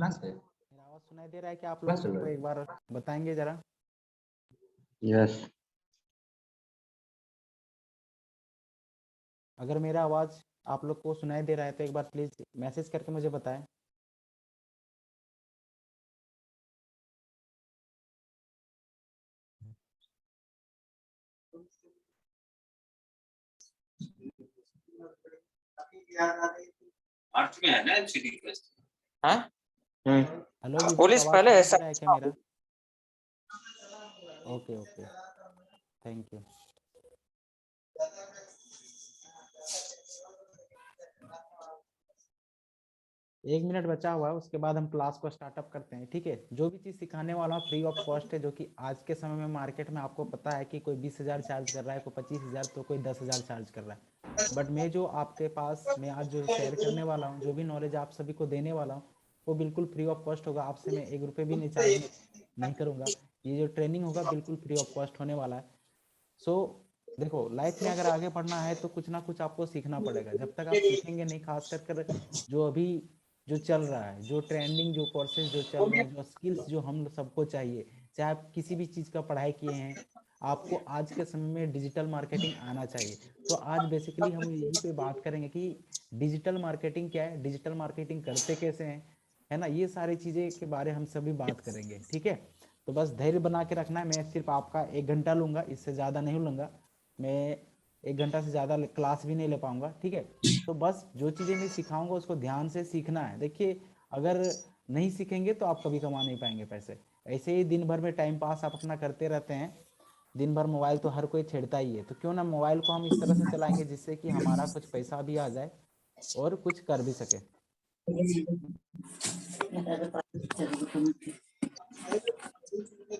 Class है। मेरा आवाज सुनाई दे रहा है क्या आप क्लास लोग चल को? रहा है। एक बार बताएंगे जरा। यस। अगर मेरा आवाज आप लोग को सुनाई दे रहा है तो एक बार प्लीज मैसेज करके मुझे बताएं। मार्च में है ना एमसीडी टेस्ट। हाँ हेलो विवेक, पुलिस आवाज पहले सुनाई दे रहा है क्या मेरा? Okay okay, thank you. एक मिनट बचा हुआ है, उसके बाद हम क्लास को स्टार्टअप करते हैं, ठीक है। जो भी चीज़ सिखाने वाला हूँ फ्री ऑफ कॉस्ट है, जो कि आज के समय में मार्केट में आपको पता है कि कोई 20,000 चार्ज कर रहा है, कोई 25,000, तो कोई 10,000 चार्ज कर रहा है। बट मैं जो आपके पास मैं आज जो शेयर करने वाला हूँ, जो भी नॉलेज आप सभी को देने वाला हूँ, वो बिल्कुल फ्री ऑफ कॉस्ट होगा। आपसे मैं 1 रुपये भी नहीं चार्ज नहीं करूँगा। ये जो ट्रेनिंग होगा बिल्कुल फ्री ऑफ कॉस्ट होने वाला है। सो देखो, लाइफ में अगर आगे बढ़ना है तो कुछ ना कुछ आपको सीखना पड़ेगा। जब तक आप सीखेंगे नहीं, खास कर जो अभी जो चल रहा है, जो ट्रेंडिंग जो कोर्सेज जो चल रहे हैं, जो स्किल्स जो हम सबको चाहिए, चाहे आप किसी भी चीज़ का पढ़ाई किए हैं, आपको आज के समय में डिजिटल मार्केटिंग आना चाहिए। तो आज बेसिकली हम यही पे बात करेंगे कि डिजिटल मार्केटिंग क्या है, डिजिटल मार्केटिंग करते कैसे हैं, है ना। ये सारी चीज़ें के बारे हम सभी बात करेंगे, ठीक है। तो बस धैर्य बना के रखना है। मैं सिर्फ आपका 1 घंटा लूँगा, इससे ज़्यादा नहीं लूँगा। मैं 1 घंटा से ज़्यादा क्लास भी नहीं ले पाऊँगा, ठीक है। तो बस जो चीज़ें मैं सिखाऊंगा उसको ध्यान से सीखना है। देखिए, अगर नहीं सीखेंगे तो आप कभी कमा नहीं पाएंगे पैसे। ऐसे ही दिन भर में टाइम पास आप अपना करते रहते हैं, दिन भर मोबाइल तो हर कोई छेड़ता ही है, तो क्यों ना मोबाइल को हम इस तरह से चलाएंगे जिससे कि हमारा कुछ पैसा भी आ जाए और कुछ कर भी सके।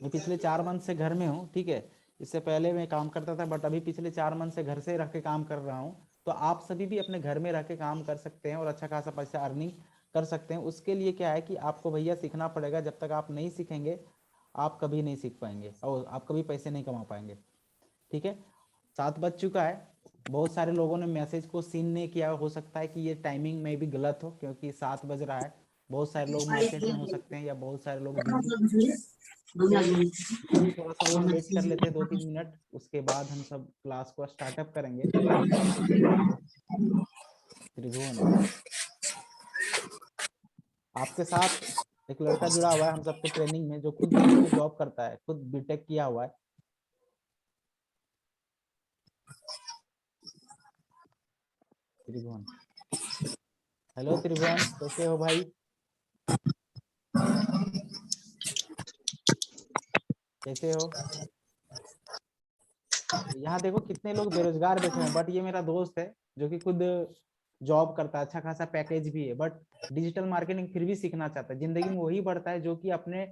मैं पिछले 4 मंथ से घर में हूँ, ठीक है। इससे पहले मैं काम करता था, बट अभी पिछले 4 मंथ से घर से रह के काम कर रहा हूँ। तो आप सभी भी अपने घर में रह के काम कर सकते हैं और अच्छा खासा पैसा अर्निंग कर सकते हैं। उसके लिए क्या है कि आपको भैया सीखना पड़ेगा। जब तक आप नहीं सीखेंगे आप कभी नहीं सीख पाएंगे और आप कभी पैसे नहीं कमा पाएंगे, ठीक है। 7 बज चुका है। बहुत सारे लोगों ने मैसेज को सीन नहीं किया, हो सकता है कि ये टाइमिंग में भी गलत हो, क्योंकि 7 बज रहा है। बहुत सारे लोग मार्केट में हो सकते हैं या बहुत सारे लोग बिजी। तो इसलिए थोड़ा सा और वेट कर लेते हैं 2-3 मिनट, उसके बाद हम सब क्लास को स्टार्टअप करेंगे। त्रिभुवन, आपके साथ एक लड़का जुड़ा हुआ है हम सबको ट्रेनिंग में, जो खुद दिल्ली में जॉब करता है, खुद बीटेक किया हुआ है। त्रिभुवन, हेलो त्रिभुवन, कैसे हो भाई? कैसे हो? यहाँ देखो कितने लोग बेरोजगार बैठे हुए हैं, बट ये मेरा दोस्त है जो कि खुद जॉब करता है, अच्छा खासा पैकेज भी है, बट डिजिटल मार्केटिंग फिर भी सीखना चाहता है। जिंदगी में वही बढ़ता है जो कि अपने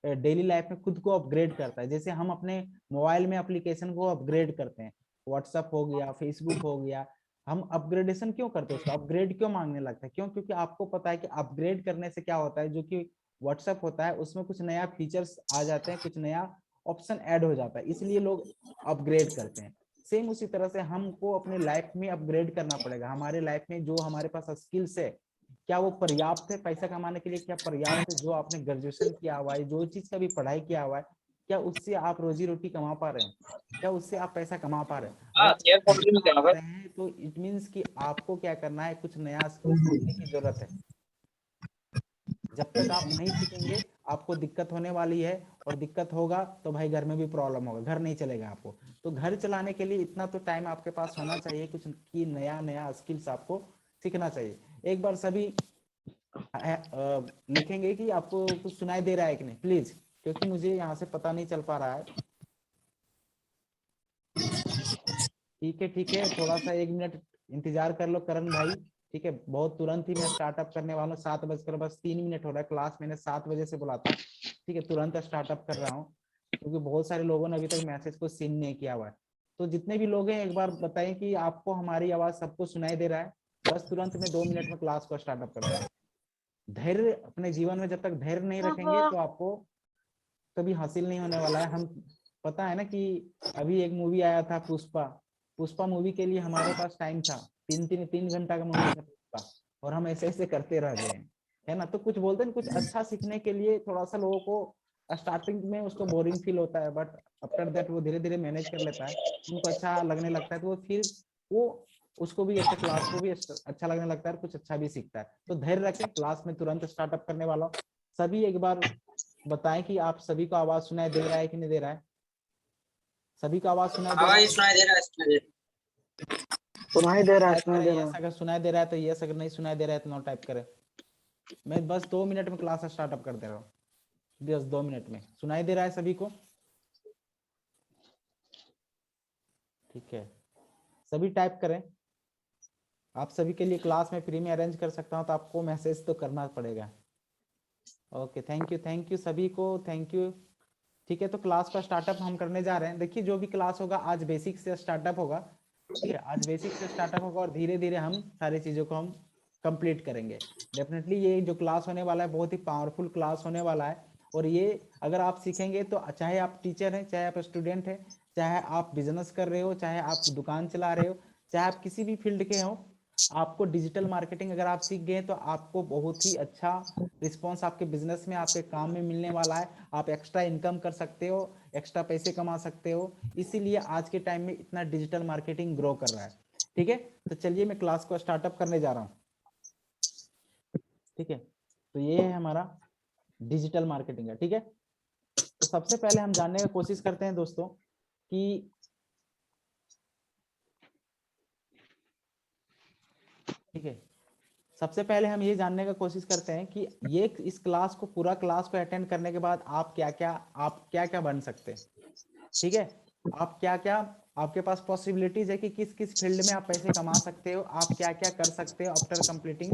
डेली लाइफ में खुद को अपग्रेड करता है। जैसे हम अपने मोबाइल में एप्लीकेशन को अपग्रेड करते हैं, व्हाट्सअप हो गया, फेसबुक हो गया, हम अपग्रेडेशन क्यों करते हैं, उसको अपग्रेड क्यों मांगने लगता है? क्यों? क्योंकि आपको पता है कि अपग्रेड करने से क्या होता है, जो कि व्हाट्सअप होता है उसमें कुछ नया फीचर्स आ जाते हैं, कुछ नया ऑप्शन ऐड हो जाता है, इसलिए लोग अपग्रेड करते हैं। सेम उसी तरह से हमको अपने लाइफ में अपग्रेड करना पड़ेगा। हमारे लाइफ में जो हमारे पास स्किल्स है, क्या वो पर्याप्त है पैसा कमाने के लिए? क्या पर्याप्त है? जो आपने ग्रेजुएशन किया हुआ है, जो चीज का भी पढ़ाई किया हुआ है, क्या उससे आप रोजी रोटी कमा पा रहे हैं? क्या उससे आप पैसा कमा पा रहे हैं? अगर नहीं कमा पा रहे हैं तो इट मीन्स कि आपको क्या करना है, कुछ नया स्किल सीखने की जरूरत है। जब तक आप नहीं सीखेंगे आपको दिक्कत होने वाली है, और दिक्कत होगा तो भाई घर में भी प्रॉब्लम होगा, घर नहीं चलेगा आपको। तो घर चलाने के लिए इतना तो टाइम आपके पास होना चाहिए, कुछ की नया नया स्किल्स आपको सीखना चाहिए। एक बार सभी लिखेंगे कि आपको कुछ सुनाई दे रहा है कि नहीं प्लीज, क्योंकि मुझे यहाँ से पता नहीं चल पा रहा है। ठीक है ठीक है, थोड़ा सा 1 मिनट इंतजार कर लो करण भाई, ठीक है। बहुत तुरंत ही मैं स्टार्टअप करने वाला हूँ, 7 बजकर बस 3 मिनट हो रहा है, क्लास मैंने 7 बजे से बोला था, ठीक है। तुरंत स्टार्टअप कर रहा हूँ, क्योंकि बहुत सारे लोगों ने अभी तक मैसेज को सीन नहीं किया हुआ है। तो जितने भी लोग हैं एक बार बताएं कि आपको हमारी आवाज सबको सुनाई दे रहा है। बस तुरंत में 2 मिनट में क्लास को स्टार्टअप करता हूँ। धैर्य अपने जीवन में जब तक धैर्य नहीं रखेंगे तो आपको कभी हासिल नहीं होने वाला है। हम पता है ना कि अभी एक मूवी आया था पुष्पा, पुष्पा मूवी के लिए हमारे पास टाइम था, 3 घंटा का मूवी था पुष्पा, और हम ऐसे ऐसे करते रह गए हैं। है ना। तो कुछ बोलते हैं कुछ अच्छा सीखने के लिए थोड़ा सा लोगों को स्टार्टिंग में उसको बोरिंग फील होता है, बट आफ्टर दैट वो धीरे धीरे मैनेज कर लेता है, उनको अच्छा लगने लगता है, तो वो फिर वो उसको भी ऐसे क्लास को भी अच्छा लगने लगता है, कुछ अच्छा भी सीखता है। तो धैर्य रखें, क्लास में तुरंत स्टार्टअप करने वाला हूं। सभी एक बार बताएं कि आप सभी को आवाज सुनाई दे रहा है कि नहीं दे रहा है? सभी को आवाज सुनाई दे रहा आवाज है? सुनाई दे रहा है, सुनाई दे सुनाई दे रहा है, टाइप सुनाई करें दे यस रहा है। अगर सुनाई दे रहा है तो यस, अगर नहीं सुनाई दे रहा है तो नो टाइप करें। मैं बस 2 मिनट में क्लास स्टार्टअप कर दे रहा हूँ, बस 2 मिनट में। सुनाई दे रहा है सभी को? ठीक है, सभी टाइप करें। आप सभी के लिए क्लास में फ्री में अरेंज कर सकता हूँ, तो आपको मैसेज तो करना पड़ेगा। ओके, थैंक यू सभी को, थैंक यू। ठीक है, तो क्लास का स्टार्टअप हम करने जा रहे हैं। देखिए जो भी क्लास होगा आज बेसिक से स्टार्टअप होगा, ठीक है, आज बेसिक से स्टार्टअप होगा और धीरे धीरे हम सारी चीजों को हम कंप्लीट करेंगे। डेफिनेटली ये जो क्लास होने वाला है बहुत ही पावरफुल क्लास होने वाला है, और ये अगर आप सीखेंगे तो चाहे आप टीचर हैं, चाहे आप स्टूडेंट हैं, चाहे आप बिजनेस कर रहे हो, चाहे आप दुकान चला रहे हो, चाहे आप किसी भी फील्ड के हो, आपको डिजिटल मार्केटिंग अगर आप सीख गए तो आपको बहुत ही अच्छा रिस्पॉन्स आपके बिजनेस में, आपके काम में मिलने वाला है। आप एक्स्ट्रा इनकम कर सकते हो, एक्स्ट्रा पैसे कमा सकते हो। इसीलिए आज के टाइम में इतना डिजिटल मार्केटिंग ग्रो कर रहा है। ठीक है, तो चलिए मैं क्लास को स्टार्टअप करने जा रहा हूँ। ठीक है, तो ये है हमारा डिजिटल मार्केटिंग है। ठीक है, तो सबसे पहले हम जानने की कोशिश करते हैं दोस्तों कि ठीक है, सबसे पहले हम ये जानने का कोशिश करते हैं कि ये इस क्लास को पूरा क्लास को अटेंड करने के बाद आप क्या क्या बन सकते हैं। ठीक है, आप क्या क्या आपके पास पॉसिबिलिटीज है कि किस किस फील्ड में आप पैसे कमा सकते हो, आप क्या क्या कर सकते हो आफ्टर कंप्लीटिंग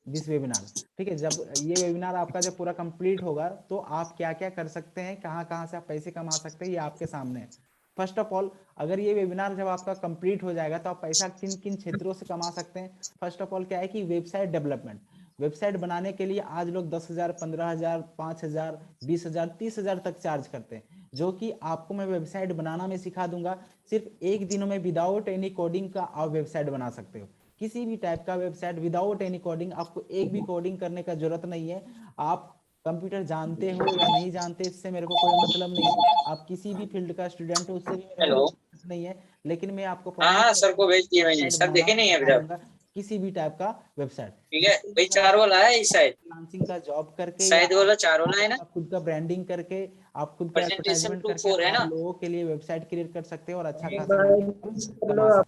दिस वेबिनार। ठीक है, जब ये वेबिनार आपका जब पूरा कंप्लीट होगा तो आप क्या क्या कर सकते हैं, कहाँ कहाँ से आप पैसे कमा सकते हैं, ये आपके सामने है। फर्स्ट ऑफ ऑल, अगर ये वेबिनार जब आपका कंप्लीट हो जाएगा तो आप पैसा किन किन क्षेत्रों से कमा सकते हैं। फर्स्ट ऑफ ऑल क्या है कि वेबसाइट डेवलपमेंट। वेबसाइट बनाने के लिए आज लोग 10,000, 15,000, 5,000, 20,000, 30,000 तक चार्ज करते हैं, जो कि आपको मैं वेबसाइट बनाना मैं सिखा दूंगा। सिर्फ एक दिनों में विदाउट एनी कोडिंग का आप वेबसाइट बना सकते हो, किसी भी टाइप का वेबसाइट विदाउट एनी कोडिंग। आपको एक भी कोडिंग करने का जरूरत नहीं है। आप कंप्यूटर जानते हो या नहीं जानते इससे मेरे को कोई मतलब नहीं है, आप किसी भी फील्ड का स्टूडेंट हो उससे भी मेरे को हेलो। मतलब नहीं है, लेकिन मैं आपको हाँ प्रॉमिस हाँ, सर करता को हूँ भेज दिया मैंने, वेबसाइट सर बनाना देखे मैं नहीं है अभी सिखा तक। दूंगा, किसी भी टाइप का वेबसाइट। ठीक है भाई, 4 वाला है इस साइड, फ्रीलांसिंग का जॉब करके या शायद वाला 4 वाला है ना। आप खुद का ब्रांडिंग करके, आप खुद का प्रेजेंटेशन एडवर्टाइजमेंट टू करके 4 है आप ना। लोगों के लिए वेबसाइट क्रिएट कर सकते हो और अच्छा खासा कमा सकते हैं।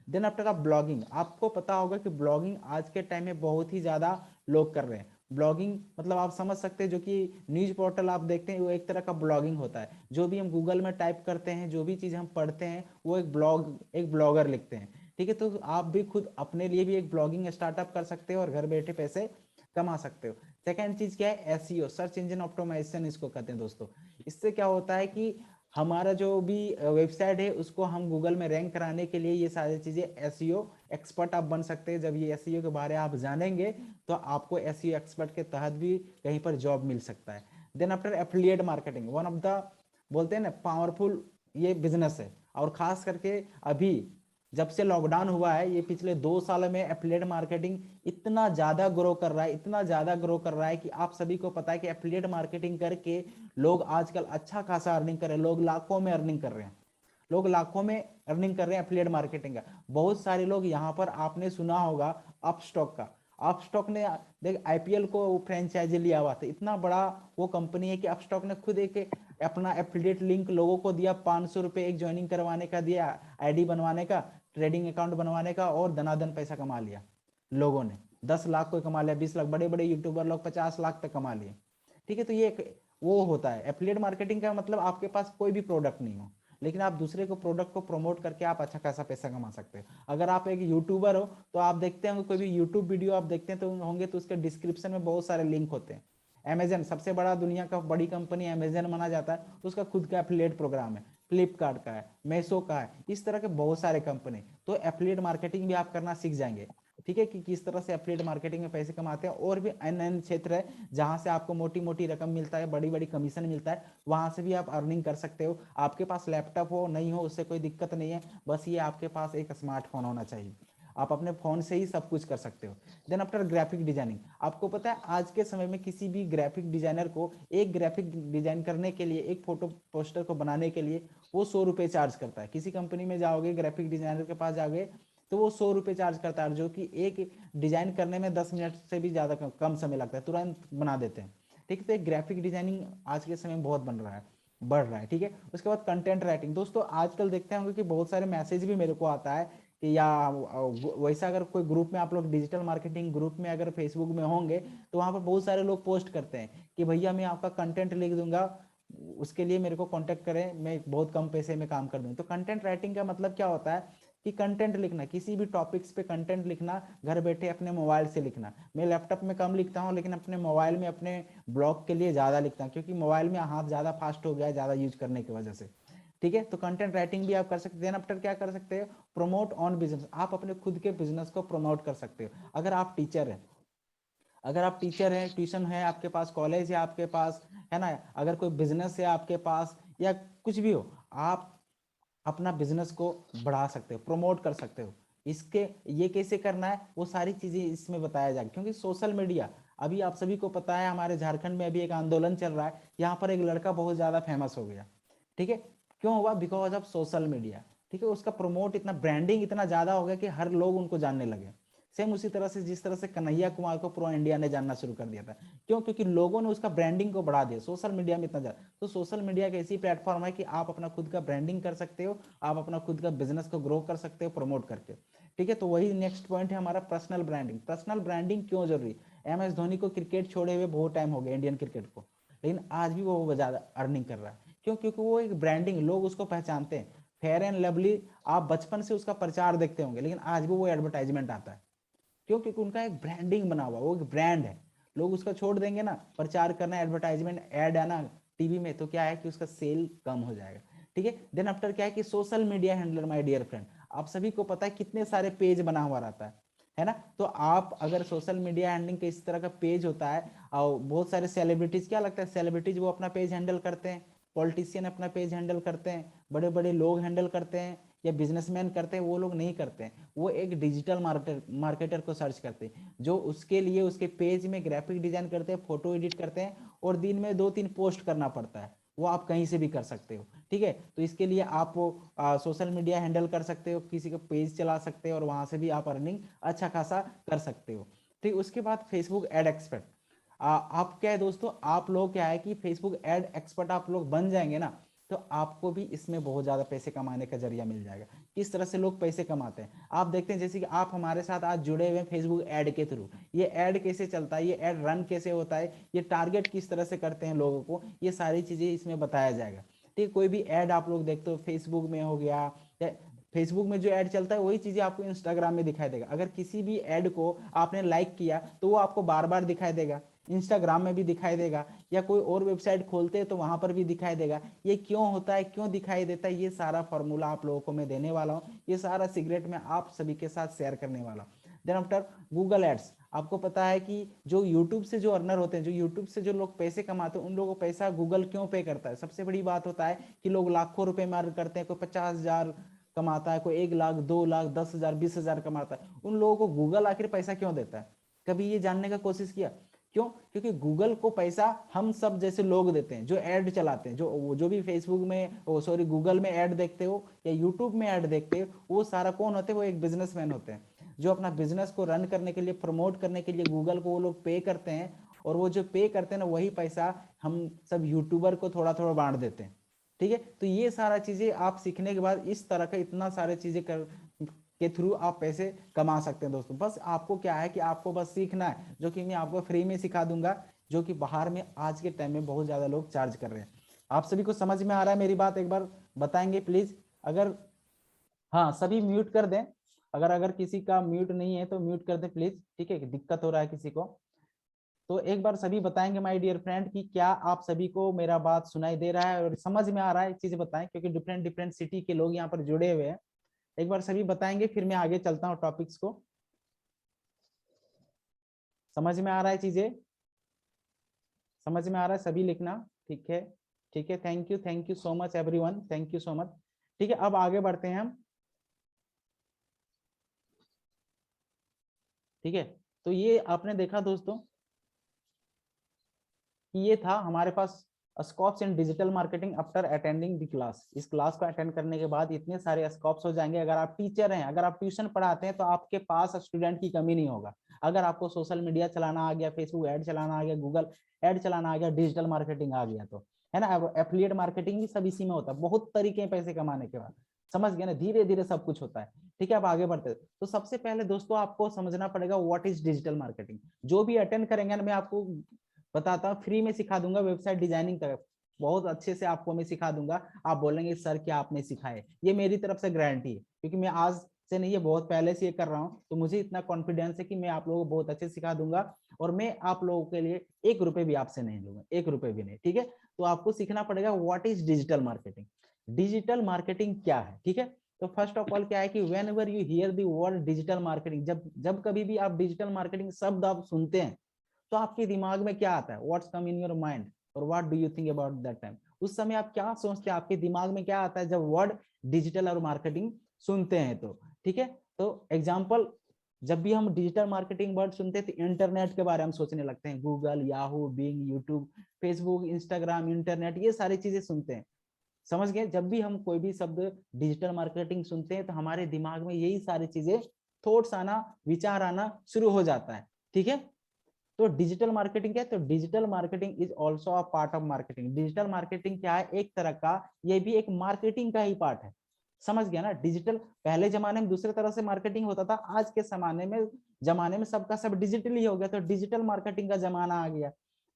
देन आफ्टर आप ब्लॉगिंग, आपको पता होगा कि ब्लॉगिंग आज के टाइम में बहुत ही ज्यादा लोग कर रहे हैं। ब्लॉगिंग मतलब आप समझ सकते हैं, जो कि न्यूज पोर्टल आप देखते हैं वो एक तरह का ब्लॉगिंग होता है। जो भी हम गूगल में टाइप करते हैं, जो भी चीज हम पढ़ते हैं, वो एक ब्लॉगर लिखते हैं। ठीक है, तो आप भी खुद अपने लिए भी एक ब्लॉगिंग स्टार्टअप कर सकते हो और घर बैठे पैसे कमा सकते हो। सेकेंड चीज क्या है, एसईओ, सर्च इंजन ऑप्टिमाइजेशन इसको कहते हैं दोस्तों। इससे क्या होता है कि हमारा जो भी वेबसाइट है उसको हम गूगल में रैंक कराने के लिए ये सारी चीजें, एसईओ एक्सपर्ट आप बन सकते हैं। जब ये एसईओ के बारे आप जानेंगे तो आपको एसईओ एक्सपर्ट के तहत भी कहीं पर जॉब मिल सकता है। Then after affiliate marketing, one of the बोलते हैं ना पावरफुल ये बिजनेस है, और खास करके अभी जब से लॉकडाउन हुआ है, ये पिछले 2 साल में एफिलिएट मार्केटिंग इतना ज्यादा ग्रो कर रहा है, इतना ज्यादा ग्रो कर रहा है कि आप सभी को पता है कि एफिलिएट मार्केटिंग करके लोग आजकल अच्छा खासा अर्निंग कर रहे हैं, लोग लाखों में अर्निंग कर रहे हैं, लोग लाखों में अर्निंग कर रहे हैं एफिलिएट मार्केटिंग का। बहुत सारे लोग यहाँ पर आपने सुना होगा अपस्टॉक का, अपस्टॉक ने देख आईपीएल को फ्रेंचाइजी लिया हुआ था, इतना बड़ा वो कंपनी है कि अपस्टॉक ने खुद एक अपना एफिलिएट लिंक लोगों को दिया, 500 रुपए एक ज्वाइनिंग करवाने का दिया, आईडी बनवाने का, ट्रेडिंग अकाउंट बनवाने का, और धनाधन पैसा कमा लिया लोगों ने। 10 लाख कोई कमा लिया, 20 लाख, बड़े बड़े यूट्यूबर लोग 50 लाख तक कमा लिए। ठीक है, तो ये वो होता है एफिलिएट मार्केटिंग का मतलब आपके पास कोई भी प्रोडक्ट नहीं हो, लेकिन आप दूसरे को प्रोडक्ट को प्रमोट करके आप अच्छा खासा पैसा कमा सकते हो। अगर आप एक यूट्यूबर हो तो आप देखते होंगे, कोई भी यूट्यूब वीडियो आप देखते हैं तो होंगे तो उसके डिस्क्रिप्शन में बहुत सारे लिंक होते हैं। अमेजन सबसे बड़ा दुनिया का बड़ी कंपनी अमेजन माना जाता है, उसका खुद का एफिलिएट प्रोग्राम है। फ्लिपकार्ट का है, मेसो का है, इस तरह के बहुत सारे कंपनी। तो एफिलिएट मार्केटिंग भी आप करना सीख जाएंगे। ठीक है, कि किस तरह से एफिलिएट मार्केटिंग में पैसे कमाते हैं। और भी अन्य अन्य क्षेत्र है जहां से आपको मोटी मोटी रकम मिलता है, बड़ी बड़ी कमीशन मिलता है, वहां से भी आप अर्निंग कर सकते हो। आपके पास लैपटॉप हो नहीं हो उससे कोई दिक्कत नहीं है, बस ये आपके पास एक स्मार्टफोन होना चाहिए। आप अपने फोन से ही सब कुछ कर सकते हो। देन आफ्टर ग्राफिक डिजाइनिंग, आपको पता है आज के समय में किसी भी ग्राफिक डिजाइनर को एक ग्राफिक डिजाइन करने के लिए, एक फोटो पोस्टर को बनाने के लिए वो 100 रुपये चार्ज करता है। किसी कंपनी में जाओगे, ग्राफिक डिजाइनर के पास जाओगे तो वो 100 रुपये चार्ज करता है, जो कि एक डिजाइन करने में 10 मिनट से भी ज्यादा कम समय लगता है, तुरंत बना देते हैं। ठीक है, तो एक ग्राफिक डिजाइनिंग आज के समय में बहुत बढ़ रहा है। ठीक है, उसके बाद कंटेंट राइटिंग। दोस्तों आजकल देखते होंगे कि बहुत सारे मैसेज भी मेरे को आता है कि या वैसा अगर कोई ग्रुप में आप लोग डिजिटल मार्केटिंग ग्रुप में अगर फेसबुक में होंगे तो वहां पर बहुत सारे लोग पोस्ट करते हैं कि भैया मैं आपका कंटेंट लिख दूंगा, उसके लिए मेरे को कांटेक्ट करें, मैं बहुत कम पैसे में काम कर दूंगा। तो कंटेंट राइटिंग का मतलब क्या होता है कि कंटेंट लिखना, किसी भी टॉपिक्स पे कंटेंट लिखना, घर बैठे अपने मोबाइल से लिखना। मैं लैपटॉप में कम लिखता हूँ लेकिन अपने मोबाइल में अपने ब्लॉग के लिए ज्यादा लिखता हूँ, क्योंकि मोबाइल में हाथ ज्यादा फास्ट हो गया है ज्यादा यूज करने की वजह से। ठीक है, तो कंटेंट राइटिंग भी आप कर सकते हैं। आफ्टर क्या कर सकते हो, प्रमोट ऑन बिजनेस, आप अपने खुद के बिजनेस को प्रमोट कर सकते हो। अगर आप टीचर हैं, ट्यूशन है आपके पास, कॉलेज है आपके पास, है ना, अगर कोई बिजनेस है आपके पास या कुछ भी हो, आप अपना बिजनेस को बढ़ा सकते हो, प्रमोट कर सकते हो। इसके ये कैसे करना है वो सारी चीजें इसमें बताया जाएगा, क्योंकि सोशल मीडिया, अभी आप सभी को पता है हमारे झारखंड में अभी एक आंदोलन चल रहा है, यहाँ पर एक लड़का बहुत ज्यादा फेमस हो गया। ठीक है, क्यों हुआ, बिकॉज ऑफ सोशल मीडिया। ठीक है, उसका प्रमोट इतना, ब्रांडिंग इतना ज्यादा हो गया कि हर लोग उनको जानने लगे। सेम उसी तरह से जिस तरह से कन्हैया कुमार को पूरा इंडिया ने जानना शुरू कर दिया था, क्यों, क्योंकि लोगों ने उसका ब्रांडिंग को बढ़ा दिया सोशल मीडिया में इतना ज्यादा। तो सोशल मीडिया एक ऐसी प्लेटफॉर्म है कि आप अपना खुद का ब्रांडिंग कर सकते हो, आप अपना खुद का बिजनेस को ग्रो कर सकते हो प्रमोट करके। ठीक है, तो वही नेक्स्ट पॉइंट है हमारा, पर्सनल ब्रांडिंग। पर्सनल ब्रांडिंग क्यों जरूरी, MS धोनी को क्रिकेट छोड़े हुए बहुत टाइम हो गया, इंडियन क्रिकेट को, लेकिन आज भी वो ज्यादा अर्निंग कर रहा है। क्यों, क्योंकि वो एक ब्रांडिंग, लोग उसको पहचानते हैं। फेयर एंड लवली, आप बचपन से उसका प्रचार देखते होंगे, लेकिन आज भी वो एडवर्टाइजमेंट आता है। क्यों, क्योंकि उनका एक ब्रांडिंग बना हुआ, वो एक ब्रांड है। लोग उसका छोड़ देंगे ना प्रचार करना, एडवर्टाइजमेंट ऐड आना टीवी में, तो क्या है कि उसका सेल कम हो जाएगा। ठीक है, देन आफ्टर क्या है कि social media handler, my dear friend, आप सभी को पता है कितने सारे पेज बना हुआ रहता है ना। तो आप अगर सोशल मीडिया हैंडलिंग के इस तरह का पेज होता है, और बहुत सारे सेलिब्रिटीज, क्या लगता है सेलिब्रिटीज वो अपना पेज हैंडल करते हैं, पॉलिटिशियन अपना पेज हैंडल करते हैं, बड़े बड़े लोग हैंडल करते हैं या बिजनेसमैन करते हैं, वो लोग नहीं करते हैं। वो एक डिजिटल मार्केटर को सर्च करते हैं, जो उसके लिए उसके पेज में ग्राफिक डिजाइन करते हैं, फोटो एडिट करते हैं, और दिन में 2-3 पोस्ट करना पड़ता है। वो आप कहीं से भी कर सकते हो। ठीक है, तो इसके लिए आप सोशल मीडिया हैंडल कर सकते हो, किसी का पेज चला सकते हो, और वहां से भी आप अर्निंग अच्छा खासा कर सकते हो। ठीक, उसके बाद फेसबुक एड एक्सपर्ट। आप क्या है दोस्तों, आप लोग क्या है कि फेसबुक एड एक्सपर्ट आप लोग बन जाएंगे ना, तो आपको भी इसमें बहुत ज्यादा पैसे कमाने का जरिया मिल जाएगा। किस तरह से लोग पैसे कमाते हैं आप देखते हैं, जैसे कि आप हमारे साथ आज जुड़े हुए हैं फेसबुक ऐड के थ्रू। ये ऐड कैसे चलता है, ये ऐड रन कैसे होता है, ये टारगेट किस तरह से करते हैं लोगों को, ये सारी चीजें इसमें बताया जाएगा। ठीक, कोई भी ऐड आप लोग देखते हो फेसबुक में हो गया, या फेसबुक में जो ऐड चलता है वही चीजें आपको इंस्टाग्राम में दिखाई देगा। अगर किसी भी ऐड को आपने लाइक किया तो वो आपको बार बार दिखाई देगा, इंस्टाग्राम में भी दिखाई देगा, या कोई और वेबसाइट खोलते हैं तो वहां पर भी दिखाई देगा। ये क्यों होता है, क्यों दिखाई देता है, ये सारा फॉर्मूला आप लोगों को मैं देने वाला हूँ, ये सारा सीक्रेट मैं आप सभी के साथ शेयर करने वाला हूँ। देन आफ्टर गूगल एड्स, आपको पता है कि जो यूट्यूब से जो अर्नर होते हैं, जो यूट्यूब से जो लोग पैसे कमाते हैं, उन लोगों को पैसा गूगल क्यों पे करता है। सबसे बड़ी बात होता है कि लोग लाखों रुपए में अर्न करते हैं, कोई 50,000 कमाता है, कोई 1 लाख 2 लाख 10,000 20,000 कमाता है। उन लोगों को गूगल आखिर पैसा क्यों देता है, कभी ये जानने का कोशिश किया। क्यों, क्योंकि गूगल को पैसा हम सब जैसे लोग देते हैं, जो ऐड चलाते हैं, जो भी फेसबुक में सॉरी गूगल में ऐड देखते हो या यूट्यूब में ऐड देखते हो, वो सारा कौन होते हैं, वो एक बिजनेसमैन होते हैं, जो अपना बिजनेस को रन करने के लिए, प्रमोट करने के लिए गूगल को वो लोग पे करते हैं। और वो जो पे करते हैं ना, वही पैसा हम सब यूट्यूबर को थोड़ा थोड़ा बांट देते हैं। ठीक है, तो ये सारा चीजें आप सीखने के बाद इस तरह का इतना सारे चीजें कर के थ्रू आप पैसे कमा सकते हैं दोस्तों। बस आपको क्या है कि आपको बस सीखना है, जो कि मैं आपको फ्री में सिखा दूंगा, जो कि बाहर में आज के टाइम में बहुत ज्यादा लोग चार्ज कर रहे हैं। आप सभी को समझ में आ रहा है मेरी बात, एक बार बताएंगे प्लीज। अगर हाँ, सभी म्यूट कर दें, अगर अगर किसी का म्यूट नहीं है तो म्यूट कर दें प्लीज। ठीक है, दिक्कत हो रहा है किसी को, तो एक बार सभी बताएंगे माय डियर फ्रेंड कि क्या आप सभी को मेरा बात सुनाई दे रहा है और समझ में आ रहा है, चीजें बताएं, क्योंकि डिफरेंट डिफरेंट सिटी के लोग यहाँ पर जुड़े हुए हैं। एक बार सभी बताएंगे, फिर मैं आगे चलता हूँ टॉपिक्स को। समझ में आ रहा है चीजें, समझ में आ रहा है, सभी लिखना। ठीक है, ठीक है, thank you so much everyone, thank you so much. ठीक है, अब आगे बढ़ते हैं हम। ठीक है, तो ये आपने देखा दोस्तों कि ये था हमारे पास scopes in digital marketing after attending the class. इस क्लास को अटेंड करने के बाद इतने सारे स्कोप्स हो जाएंगे। अगर आप टीचर हैं, अगर आप ट्यूशन पढ़ाते हैं, तो आपके पास स्टूडेंट की कमी नहीं होगा। अगर आपको सोशल मीडिया चलाना आ गया, फेसबुक ऐड चलाना आ गया, गूगल ऐड चलाना आ गया, डिजिटल मार्केटिंग आ गया, तो है ना, एफिलिएट मार्केटिंग भी सब इसी में होता है। बहुत तरीके हैं पैसे कमाने के बाद, समझ गए ना, धीरे धीरे सब कुछ होता है। ठीक है, अब आगे बढ़ते हैं। तो सबसे पहले दोस्तों आपको समझना पड़ेगा व्हाट इज डिजिटल मार्केटिंग। जो भी अटेंड करेंगे ना, मैं आपको बताता हूँ, फ्री में सिखा दूंगा वेबसाइट डिजाइनिंग का, बहुत अच्छे से आपको मैं सिखा दूंगा। आप बोलेंगे सर क्या आपने सिखाए, ये मेरी तरफ से गारंटी है, क्योंकि मैं आज से नहीं, ये बहुत पहले से ये कर रहा हूँ, तो मुझे इतना कॉन्फिडेंस है कि मैं आप लोगों को बहुत अच्छे सिखा दूंगा। और मैं आप लोगों के लिए 1 रुपए भी आपसे नहीं लूंगा, 1 रुपए भी नहीं। ठीक है, तो आपको सीखना पड़ेगा what is digital marketing. Digital marketing क्या है, ठीक है। तो फर्स्ट ऑफ ऑल क्या है कि when ever you here the word digital marketing, जब जब कभी भी आप डिजिटल मार्केटिंग शब्द आप सुनते हैं, तो आपके दिमाग में क्या आता है, what's come in your mind और what do you think about that time. उस समय आप क्या सोचते हैं, आपके दिमाग में क्या आता है जब वर्ड डिजिटल और मार्केटिंग सुनते हैं, तो ठीक है। तो एग्जांपल, जब भी हम डिजिटल मार्केटिंग वर्ड सुनते हैं तो इंटरनेट के बारे में सोचने लगते हैं, Google, Yahoo, Bing, YouTube, Facebook, Instagram, internet, ये सारी चीजें सुनते हैं। समझ गए, जब भी हम कोई भी शब्द डिजिटल मार्केटिंग सुनते हैं तो हमारे दिमाग में यही सारी चीजें, थॉट्स आना, विचार आना शुरू हो जाता है। ठीक है, तो डिजिटल मार्केटिंग क्या है, तो digital marketing is also a part of marketing. Digital marketing क्या है, एक तरह का, ये भी एक मार्केटिंग का ही पार्ट है। समझ गया ना, डिजिटल, पहले जमाने में दूसरे तरह से मार्केटिंग होता था, आज के जमाने में सबका सब डिजिटली हो गया, तो डिजिटल मार्केटिंग का जमाना आ गया।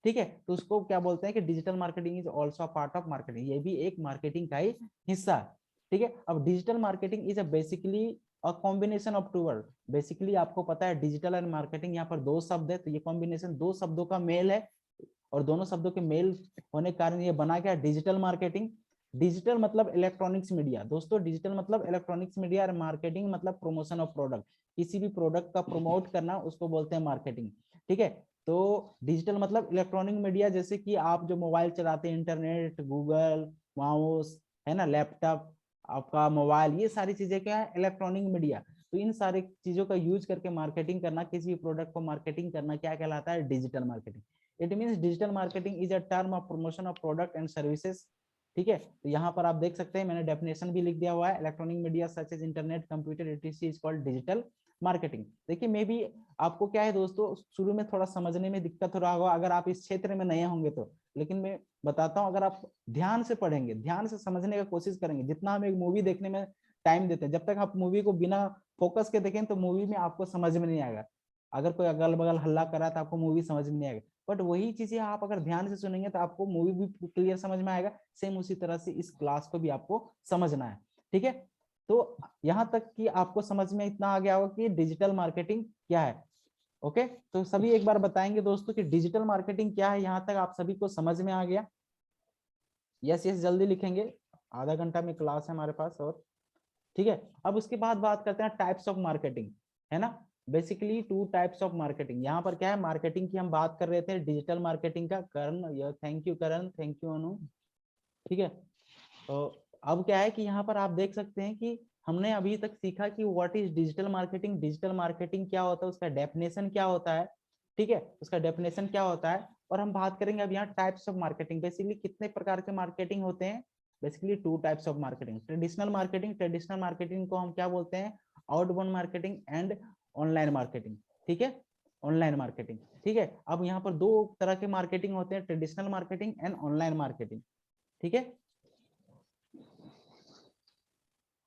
ठीक है, तो उसको क्या बोलते हैं कि digital marketing is also part of marketing, ये भी एक मार्केटिंग का ही हिस्सा है। ठीक है, अब digital marketing is a basically a combination of two word. Basically आपको पता है डिजिटल एंड मार्केटिंग, यहाँ पर 2 शब्द है, तो ये कॉम्बिनेशन 2 शब्दों का मेल है, और दोनों शब्दों के मेल होने के कारण ये बना गया डिजिटल मार्केटिंग। डिजिटल मतलब इलेक्ट्रॉनिक्स मीडिया दोस्तों, डिजिटल मतलब इलेक्ट्रॉनिक्स मीडिया, और मार्केटिंग मतलब प्रमोशन ऑफ प्रोडक्ट, किसी भी प्रोडक्ट का प्रमोट करना, उसको बोलते हैं मार्केटिंग। ठीक है, तो डिजिटल मतलब इलेक्ट्रॉनिक मीडिया, जैसे कि आप जो मोबाइल चलाते हैं, इंटरनेट, गूगल, माउस, है ना, लैपटॉप, आपका मोबाइल, ये सारी चीजें क्या है, इलेक्ट्रॉनिक मीडिया। तो इन सारी चीजों का यूज करके मार्केटिंग करना, किसी भी प्रोडक्ट को मार्केटिंग करना, क्या कहलाता है, digital marketing. It means digital marketing is a term of promotion of product and services. ठीक है, तो यहाँ पर आप देख सकते हैं, मैंने डेफिनेशन भी लिख दिया हुआ है, electronic media such as internet, computer, etc is called digital marketing. देखिए, मे भी आपको क्या है दोस्तों, शुरू में थोड़ा समझने में दिक्कत हो रहा होगा अगर आप इस क्षेत्र में नए होंगे तो, लेकिन मैं बताता हूँ, अगर आप ध्यान से पढ़ेंगे, ध्यान से समझने का कोशिश करेंगे, जितना हम एक मूवी देखने में टाइम देते हैं, जब तक आप मूवी को बिना फोकस के देखें तो मूवी में आपको समझ में नहीं आएगा। अगर कोई अगल बगल हल्ला कर रहा है तो आपको मूवी समझ में नहीं आएगा, बट वही चीजें आप अगर ध्यान से सुनेंगे तो आपको मूवी भी क्लियर समझ में आएगा। सेम उसी तरह से इस क्लास को भी आपको समझना है। ठीक है, तो यहाँ तक कि आपको समझ में इतना आ गया होगा कि डिजिटल मार्केटिंग क्या है। ओके, तो सभी एक बार बताएंगे दोस्तों कि डिजिटल मार्केटिंग क्या है, यहाँ तक आप सभी को समझ में आ गया। यस यस जल्दी लिखेंगे, आधा घंटा में क्लास है हमारे पास। और ठीक है, अब उसके बाद बात करते हैं टाइप्स ऑफ मार्केटिंग, है ना। बेसिकली 2 टाइप्स ऑफ मार्केटिंग, यहाँ पर क्या है, मार्केटिंग की हम बात कर रहे थे, डिजिटल मार्केटिंग का, Karan, thank you Karan, thank you Anu. ठीक है, तो अब क्या है कि यहाँ पर आप देख सकते हैं कि हमने अभी तक सीखा कि what is digital marketing, digital marketing क्या होता है, उसका डेफिनेशन क्या होता है। ठीक है, उसका डेफिनेशन क्या होता है, और हम बात करेंगे अब यहाँ टाइप्स ऑफ मार्केटिंग। बेसिकली कितने प्रकार के मार्केटिंग होते हैं, basically 2 types of marketing. Traditional marketing, traditional marketing को हम क्या बोलते हैं, outbound marketing and online marketing. ठीक है, ऑनलाइन मार्केटिंग। ठीक है, अब यहाँ पर 2 तरह के मार्केटिंग होते हैं, traditional marketing and online marketing. ठीक है,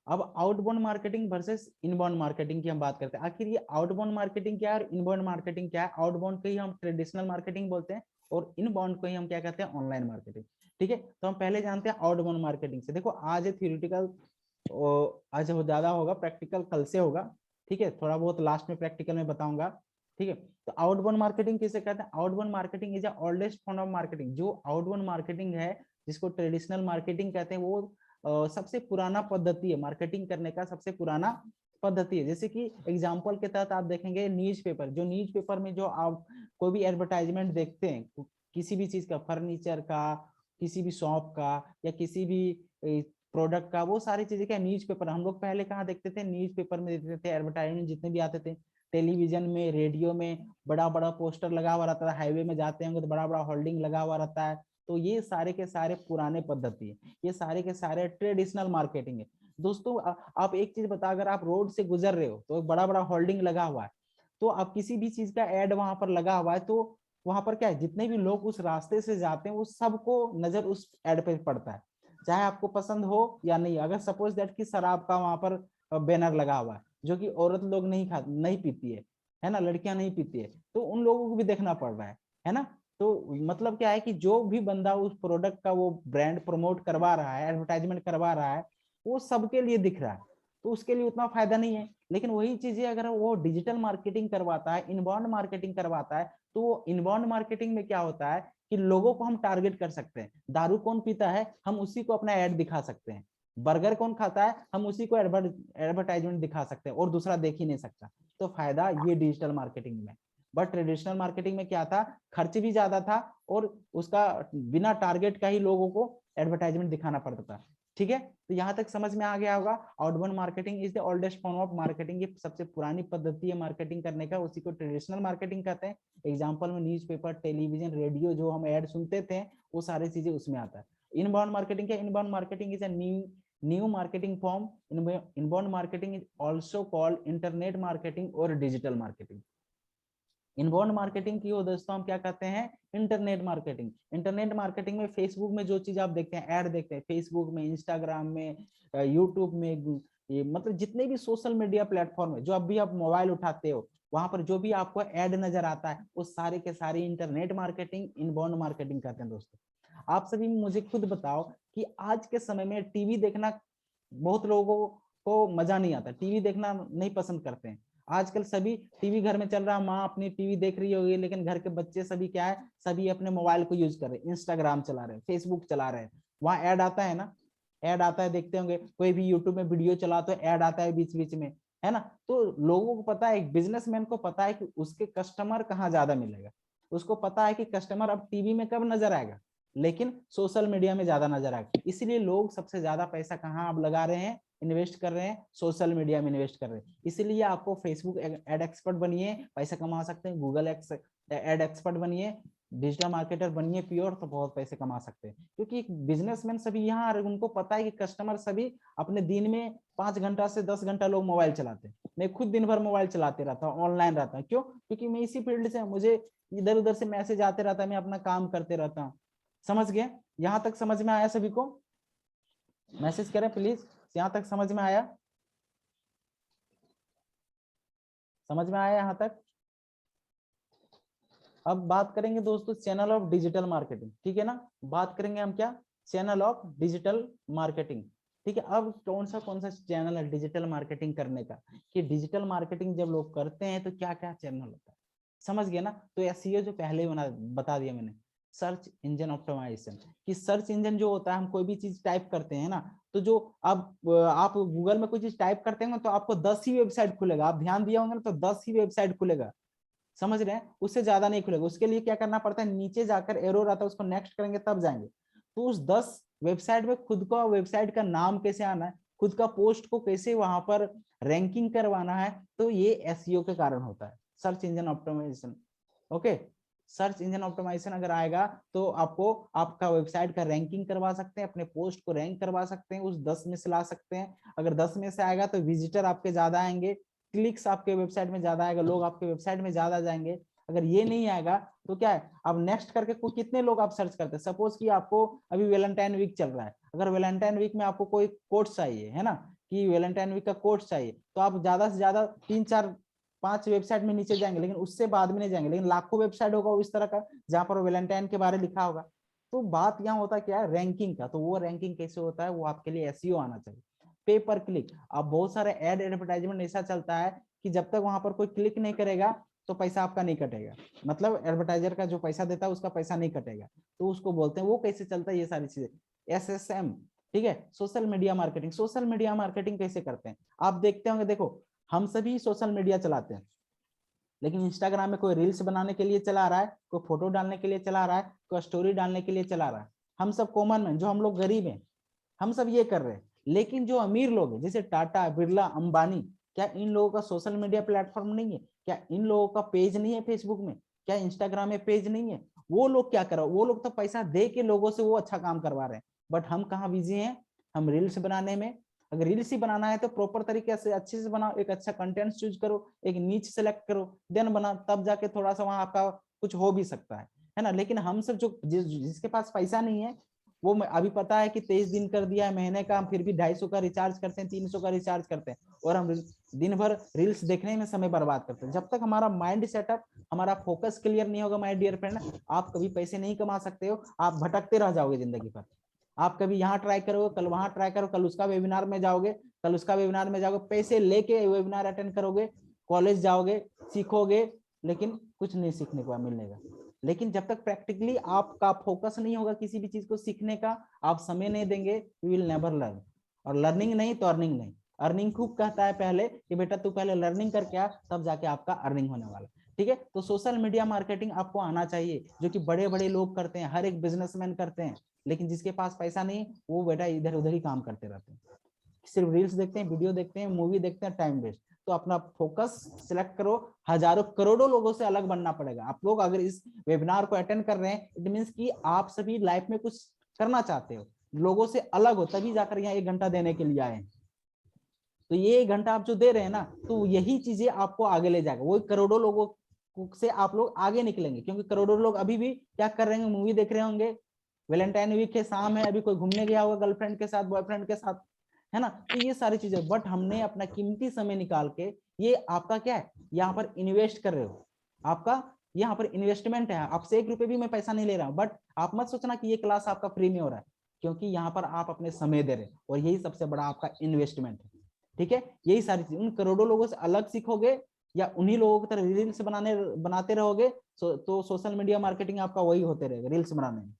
अब outbound marketing versus inbound marketing की हम बात करते हैं। आखिर ये आउटबाउंड मार्केटिंग क्या है और इनबाउंड मार्केटिंग क्या है। आउटबाउंड को ही हम ट्रेडिशनल मार्केटिंग बोलते हैं और इनबाउंड को ही हम क्या कहते हैं, ऑनलाइन मार्केटिंग। ठीक है, तो हम पहले जानते हैं आउटबाउंड मार्केटिंग से। देखो आज थ्योरेटिकल आज ज्यादा होगा, प्रैक्टिकल कल से होगा। ठीक है, थोड़ा बहुत लास्ट में प्रैक्टिकल में बताऊंगा। ठीक है, तो आउटबाउंड मार्केटिंग किसे कहते हैं, outbound marketing is a oldest form of marketing. जो आउटबाउंड मार्केटिंग है, जिसको ट्रेडिशनल मार्केटिंग कहते हैं, वो सबसे पुराना पद्धति है मार्केटिंग करने का, सबसे पुराना पद्धति है। जैसे कि एग्जांपल के तहत आप देखेंगे न्यूज़पेपर, जो न्यूज़पेपर में जो आप कोई भी एडवर्टाइजमेंट देखते हैं, किसी भी चीज का, फर्नीचर का, किसी भी शॉप का, या किसी भी प्रोडक्ट का, वो सारी चीजें क्या न्यूज़पेपर। हम लोग पहले कहाँ देखते थे, न्यूज़पेपर में देखते थे एडवर्टाइजमेंट जितने भी आते थे। टेलीविजन में, रेडियो में बड़ा बड़ा पोस्टर लगा हुआ रहता है, हाईवे में जाते होंगे तो बड़ा बड़ा होल्डिंग लगा हुआ रहता है। तो ये सारे के सारे पुराने पद्धति है, ये सारे के सारे ट्रेडिशनल मार्केटिंग है। दोस्तों आप एक चीज बता, अगर आप रोड से गुजर रहे हो तो एक बड़ा बड़ा होल्डिंग लगा हुआ है, तो आप किसी भी चीज का एड वहां पर लगा हुआ है, तो वहां पर क्या है, जितने भी लोग उस रास्ते से जाते हैं वो सबको नजर उस एड पे पड़ता है, चाहे आपको पसंद हो या नहीं। अगर सपोज दैट कि शराब का वहां पर बैनर लगा हुआ है, जो कि औरत लोग नहीं पीती है ना, लड़कियां नहीं पीती है, तो उन लोगों को भी देखना पड़ रहा है ना। तो मतलब क्या है कि जो भी बंदा उस प्रोडक्ट का वो ब्रांड प्रमोट करवा रहा है, एडवर्टाइजमेंट करवा रहा है, वो सबके लिए दिख रहा है, तो उसके लिए उतना फायदा नहीं है। लेकिन वही चीजें अगर वो डिजिटल मार्केटिंग करवाता है, इनबाउंड मार्केटिंग करवाता है, तो इनबाउंड मार्केटिंग में क्या होता है कि लोगों को हम टारगेट कर सकते हैं। दारू कौन पीता है, हम उसी को अपना एड दिखा सकते हैं। बर्गर कौन खाता है, हम उसी को एडवर्टाइजमेंट दिखा सकते हैं, और दूसरा देख ही नहीं सकता। तो फायदा ये डिजिटल मार्केटिंग में। बट ट्रेडिशनल मार्केटिंग में क्या था, खर्च भी ज्यादा था और उसका बिना टारगेट का ही लोगों को एडवर्टाइजमेंट दिखाना पड़ता था। ठीक है, तो यहाँ तक समझ में आ गया होगा। Outbound marketing is the oldest form of marketing, ये सबसे पुरानी पद्धति है मार्केटिंग करने का, उसी को ट्रेडिशनल मार्केटिंग कहते हैं। एग्जांपल में न्यूज़पेपर, टेलीविजन, रेडियो, जो हम ऐड सुनते थे, वो सारी चीजें उसमें आता है। इनबाउंड मार्केटिंग क्या, inbound marketing is a new marketing form. Inbound marketing is also called internet marketing और डिजिटल मार्केटिंग। इनबाउंड मार्केटिंग की हो दोस्तों हम क्या कहते हैं, इंटरनेट मार्केटिंग। इंटरनेट मार्केटिंग में फेसबुक में जो चीज आप देखते हैं, ऐड देखते हैं फेसबुक में, इंस्टाग्राम में, यूट्यूब में, ये मतलब जितने भी सोशल मीडिया प्लेटफॉर्म है, जो अभी आप मोबाइल उठाते हो, वहां पर जो भी आपको ऐड नजर आता है, वो सारे के सारे इंटरनेट मार्केटिंग, इनबाउंड मार्केटिंग कहते हैं। दोस्तों आप सभी मुझे खुद बताओ कि आज के समय में टीवी देखना बहुत लोगों को मजा नहीं आता, टीवी देखना नहीं पसंद करते हैं। आजकल सभी टीवी घर में चल रहा है, माँ अपनी टीवी देख रही होगी, लेकिन घर के बच्चे सभी क्या है, सभी अपने मोबाइल को यूज कर रहे हैं, इंस्टाग्राम चला रहे हैं, फेसबुक चला रहे हैं, वहां ऐड आता है ना, ऐड आता है, देखते होंगे कोई भी यूट्यूब में वीडियो चला तो ऐड आता है बीच बीच में, है ना। तो लोगों को पता है, एक बिजनेसमैन को पता है कि उसके कस्टमर कहाँ ज्यादा मिलेगा, उसको पता है कि कस्टमर अब टीवी में कब नजर आएगा, लेकिन सोशल मीडिया में ज्यादा नजर आएगा। इसलिए लोग सबसे ज्यादा पैसा कहाँ अब लगा रहे हैं, इन्वेस्ट कर रहे हैं, सोशल मीडिया में इन्वेस्ट कर रहे हैं। इसलिए आपको फेसबुक एड एक्सपर्ट बनिए, पैसा कमा सकते हैं, गूगल एड एक्सपर्ट बनिए, डिजिटल मार्केटर बनिए प्योर, तो बहुत पैसे कमा सकते हैं। क्योंकि बिजनेसमैन सभी यहाँ, उनको पता है कि कस्टमर सभी अपने दिन में 5 घंटा से 10 घंटा लोग मोबाइल चलाते हैं। मैं खुद दिन भर मोबाइल चलाते रहता हूँ, ऑनलाइन रहता हूँ। क्यों? क्योंकि मैं इसी फील्ड से, मुझे इधर उधर से मैसेज आते रहता है, मैं अपना काम करते रहता हूँ। समझ गए? यहाँ तक समझ में आया सभी को? मैसेज करें प्लीज, यहाँ तक समझ में आया? समझ में आया यहाँ तक? अब बात करेंगे दोस्तों चैनल ऑफ डिजिटल मार्केटिंग, ठीक है ना। बात करेंगे हम क्या, चैनल ऑफ डिजिटल मार्केटिंग, ठीक है। अब कौन सा चैनल है डिजिटल मार्केटिंग करने का, कि डिजिटल मार्केटिंग जब लोग करते हैं तो क्या क्या चैनल होता है, समझ गए ना। तो एसईओ जो पहले बता दिया मैंने, सर्च इंजन ऑप्टिमाइजेशन, कि सर्च इंजन जो होता है, हम कोई भी चीज टाइप करते हैं ना, तो जो आप गूगल में कोई चीज टाइप करते हैं तो आपको 10 ही वेबसाइट खुलेगा, आप ध्यान दिया होंगे ना, तो 10 ही वेबसाइट खुलेगा, समझ रहे हैं, उससे ज्यादा नहीं खुलेगा। उसके लिए क्या करना पड़ता है, नीचे जाकर एरो रहता है, उसको नेक्स्ट करेंगे तब जाएंगे। तो उस 10 वेबसाइट में खुद का वेबसाइट का नाम कैसे आना है, खुद का पोस्ट को कैसे वहां पर रैंकिंग करवाना है, तो ये एसईओ के कारण होता है, search engine optimisation. Okay, search engine optimisation अगर आएगा तो आपको आपका वेबसाइट का रैंकिंग करवा सकते हैं, अपने पोस्ट को रैंक करवा सकते हैं, उस 10 में से ला सकते हैं। अगर 10 में से आएगा तो विजिटर आपके ज्यादा आएंगे, क्लिक्स आपके वेबसाइट में ज्यादा आएगा, लोग आपके वेबसाइट में ज्यादा जाएंगे। अगर ये नहीं आएगा तो क्या है, अब नेक्स्ट करके कितने लोग आप सर्च करते हैं। सपोज कि आपको अभी वैलेंटाइन वीक चल रहा है, अगर वैलेंटाइन वीक में आपको कोई कोट चाहिए, है ना, कि वैलेंटाइन वीक का कोट चाहिए, तो आप ज्यादा से ज्यादा 3-4-5 वेबसाइट में नीचे जाएंगे, लेकिन उससे बाद में नहीं जाएंगे। लेकिन लाखों वेबसाइट होगा इस तरह का जहां पर वैलेंटाइन के बारे लिखा होगा। तो बात यहाँ होता क्या है, रैंकिंग का। तो वो रैंकिंग कैसे होता है, वो आपके लिए एसईओ आना चाहिए। पे पर क्लिक, अब बहुत सारे एड एडवर्टाइजमेंट ऐसा चलता है कि जब तक वहां पर कोई क्लिक नहीं करेगा तो पैसा आपका नहीं कटेगा, मतलब एडवर्टाइजर का जो पैसा देता है उसका पैसा नहीं कटेगा। तो उसको बोलते हैं, वो कैसे चलता है ये सारी चीजें, एसएसएम, ठीक है। Social media marketing, social media marketing कैसे करते हैं आप देखते होंगे। देखो हम सभी सोशल मीडिया चलाते हैं, लेकिन इंस्टाग्राम में कोई रील्स बनाने के लिए चला रहा है, कोई फोटो डालने के लिए चला रहा है, कोई स्टोरी डालने के लिए चला रहा है। हम सब कॉमन मैन, जो हम लोग गरीब हैं, हम सब ये कर रहे हैं। लेकिन जो अमीर लोग हैं, जैसे टाटा, बिरला, अंबानी, क्या इन लोगों का सोशल मीडिया प्लेटफॉर्म नहीं है? क्या इन लोगों का पेज नहीं है फेसबुक में? क्या इंस्टाग्राम में पेज नहीं है? वो लोग क्या कर रहे, वो लोग तो पैसा दे के लोगों से वो अच्छा काम करवा रहे हैं, बट हम कहाँ बिजी हैं? हम रील्स बनाने में। अगर रील्स ही बनाना है तो प्रॉपर तरीके से अच्छे से बनाओ, एक अच्छा कंटेंट चूज करो, एक नीच सेलेक्ट करो, देन बना, तब जाके थोड़ा सा वहां आपका कुछ हो भी सकता है ना। लेकिन हम सब जो जिसके पास पैसा नहीं है, वो अभी पता है कि 23 दिन कर दिया है महीने का, हम फिर भी 250 का रिचार्ज करते हैं, 300 का रिचार्ज करते हैं, और हम दिन भर रील्स देखने में समय बर्बाद करते हैं। जब तक हमारा माइंड सेटअप, हमारा फोकस क्लियर नहीं होगा माय डियर फ्रेंड, आप कभी पैसे नहीं कमा सकते हो, आप भटकते रह जाओगे जिंदगी भर। आप कभी यहाँ ट्राई करोगे, कल वहां ट्राई करो, कल उसका वेबिनार में जाओगे, कल उसका वेबिनार में जाओगे, पैसे लेके वेबिनार अटेंड करोगे, कॉलेज जाओगे, सीखोगे, लेकिन कुछ नहीं सीखने को मिलेगा। लेकिन जब तक प्रैक्टिकली आपका फोकस नहीं होगा किसी भी चीज को सीखने का, आप समय नहीं देंगे, यू विल नेवर लर्न। और लर्निंग नहीं तो अर्निंग नहीं। अर्निंग खूब कहता है पहले कि बेटा तू पहले लर्निंग करके आ, तब जाके आपका अर्निंग होने वाला। ठीक है, तो सोशल मीडिया मार्केटिंग आपको आना चाहिए, जो कि बड़े बड़े लोग करते हैं, हर एक बिजनेसमैन करते हैं। लेकिन जिसके पास पैसा नहीं, वो बेटा इधर उधर ही काम करते रहते हैं, सिर्फ रील्स देखते हैं, वीडियो देखते हैं, मूवी देखते हैं, टाइम वेस्ट। तो अपना फोकस सिलेक्ट करो, हजारों करोड़ों लोगों से अलग बनना पड़ेगा। आप लोग अगर इस वेबिनार को अटेंड कर रहे हैं, इट मींस कि आप सभी लाइफ में कुछ करना चाहते हो, लोगों से अलग हो, तभी जाकर यहाँ 1 घंटा देने के लिए आए हैं। तो ये 1 घंटा आप जो दे रहे हैं ना, तो यही चीजें आपको आगे ले जाएगा, वो करोड़ों लोगों से आप लोग आगे निकलेंगे। क्योंकि करोड़ों लोग अभी भी क्या कर रहे हैं, मूवी देख रहे होंगे, वैलेंटाइन वीक के शाम है, अभी कोई घूमने गया होगा गर्लफ्रेंड के साथ, बॉयफ्रेंड के साथ, है ना। तो ये सारी चीजें, बट हमने अपना कीमती समय निकाल के, ये आपका क्या है, यहाँ पर इन्वेस्ट कर रहे हो, आपका यहाँ पर इन्वेस्टमेंट है। आपसे 1 रुपए भी मैं पैसा नहीं ले रहा हूँ, बट आप मत सोचना कि ये क्लास आपका फ्री में हो रहा है, क्योंकि यहाँ पर आप अपने समय दे रहे हैं, और यही सबसे बड़ा आपका इन्वेस्टमेंट है। ठीक है, यही सारी चीज, उन करोड़ों लोगों से अलग सीखोगे, या उन्हीं लोगों की तरह रील्स बनाते रहोगे, तो सोशल मीडिया मार्केटिंग आपका वही होते रहेगा, रील्स बनाने में।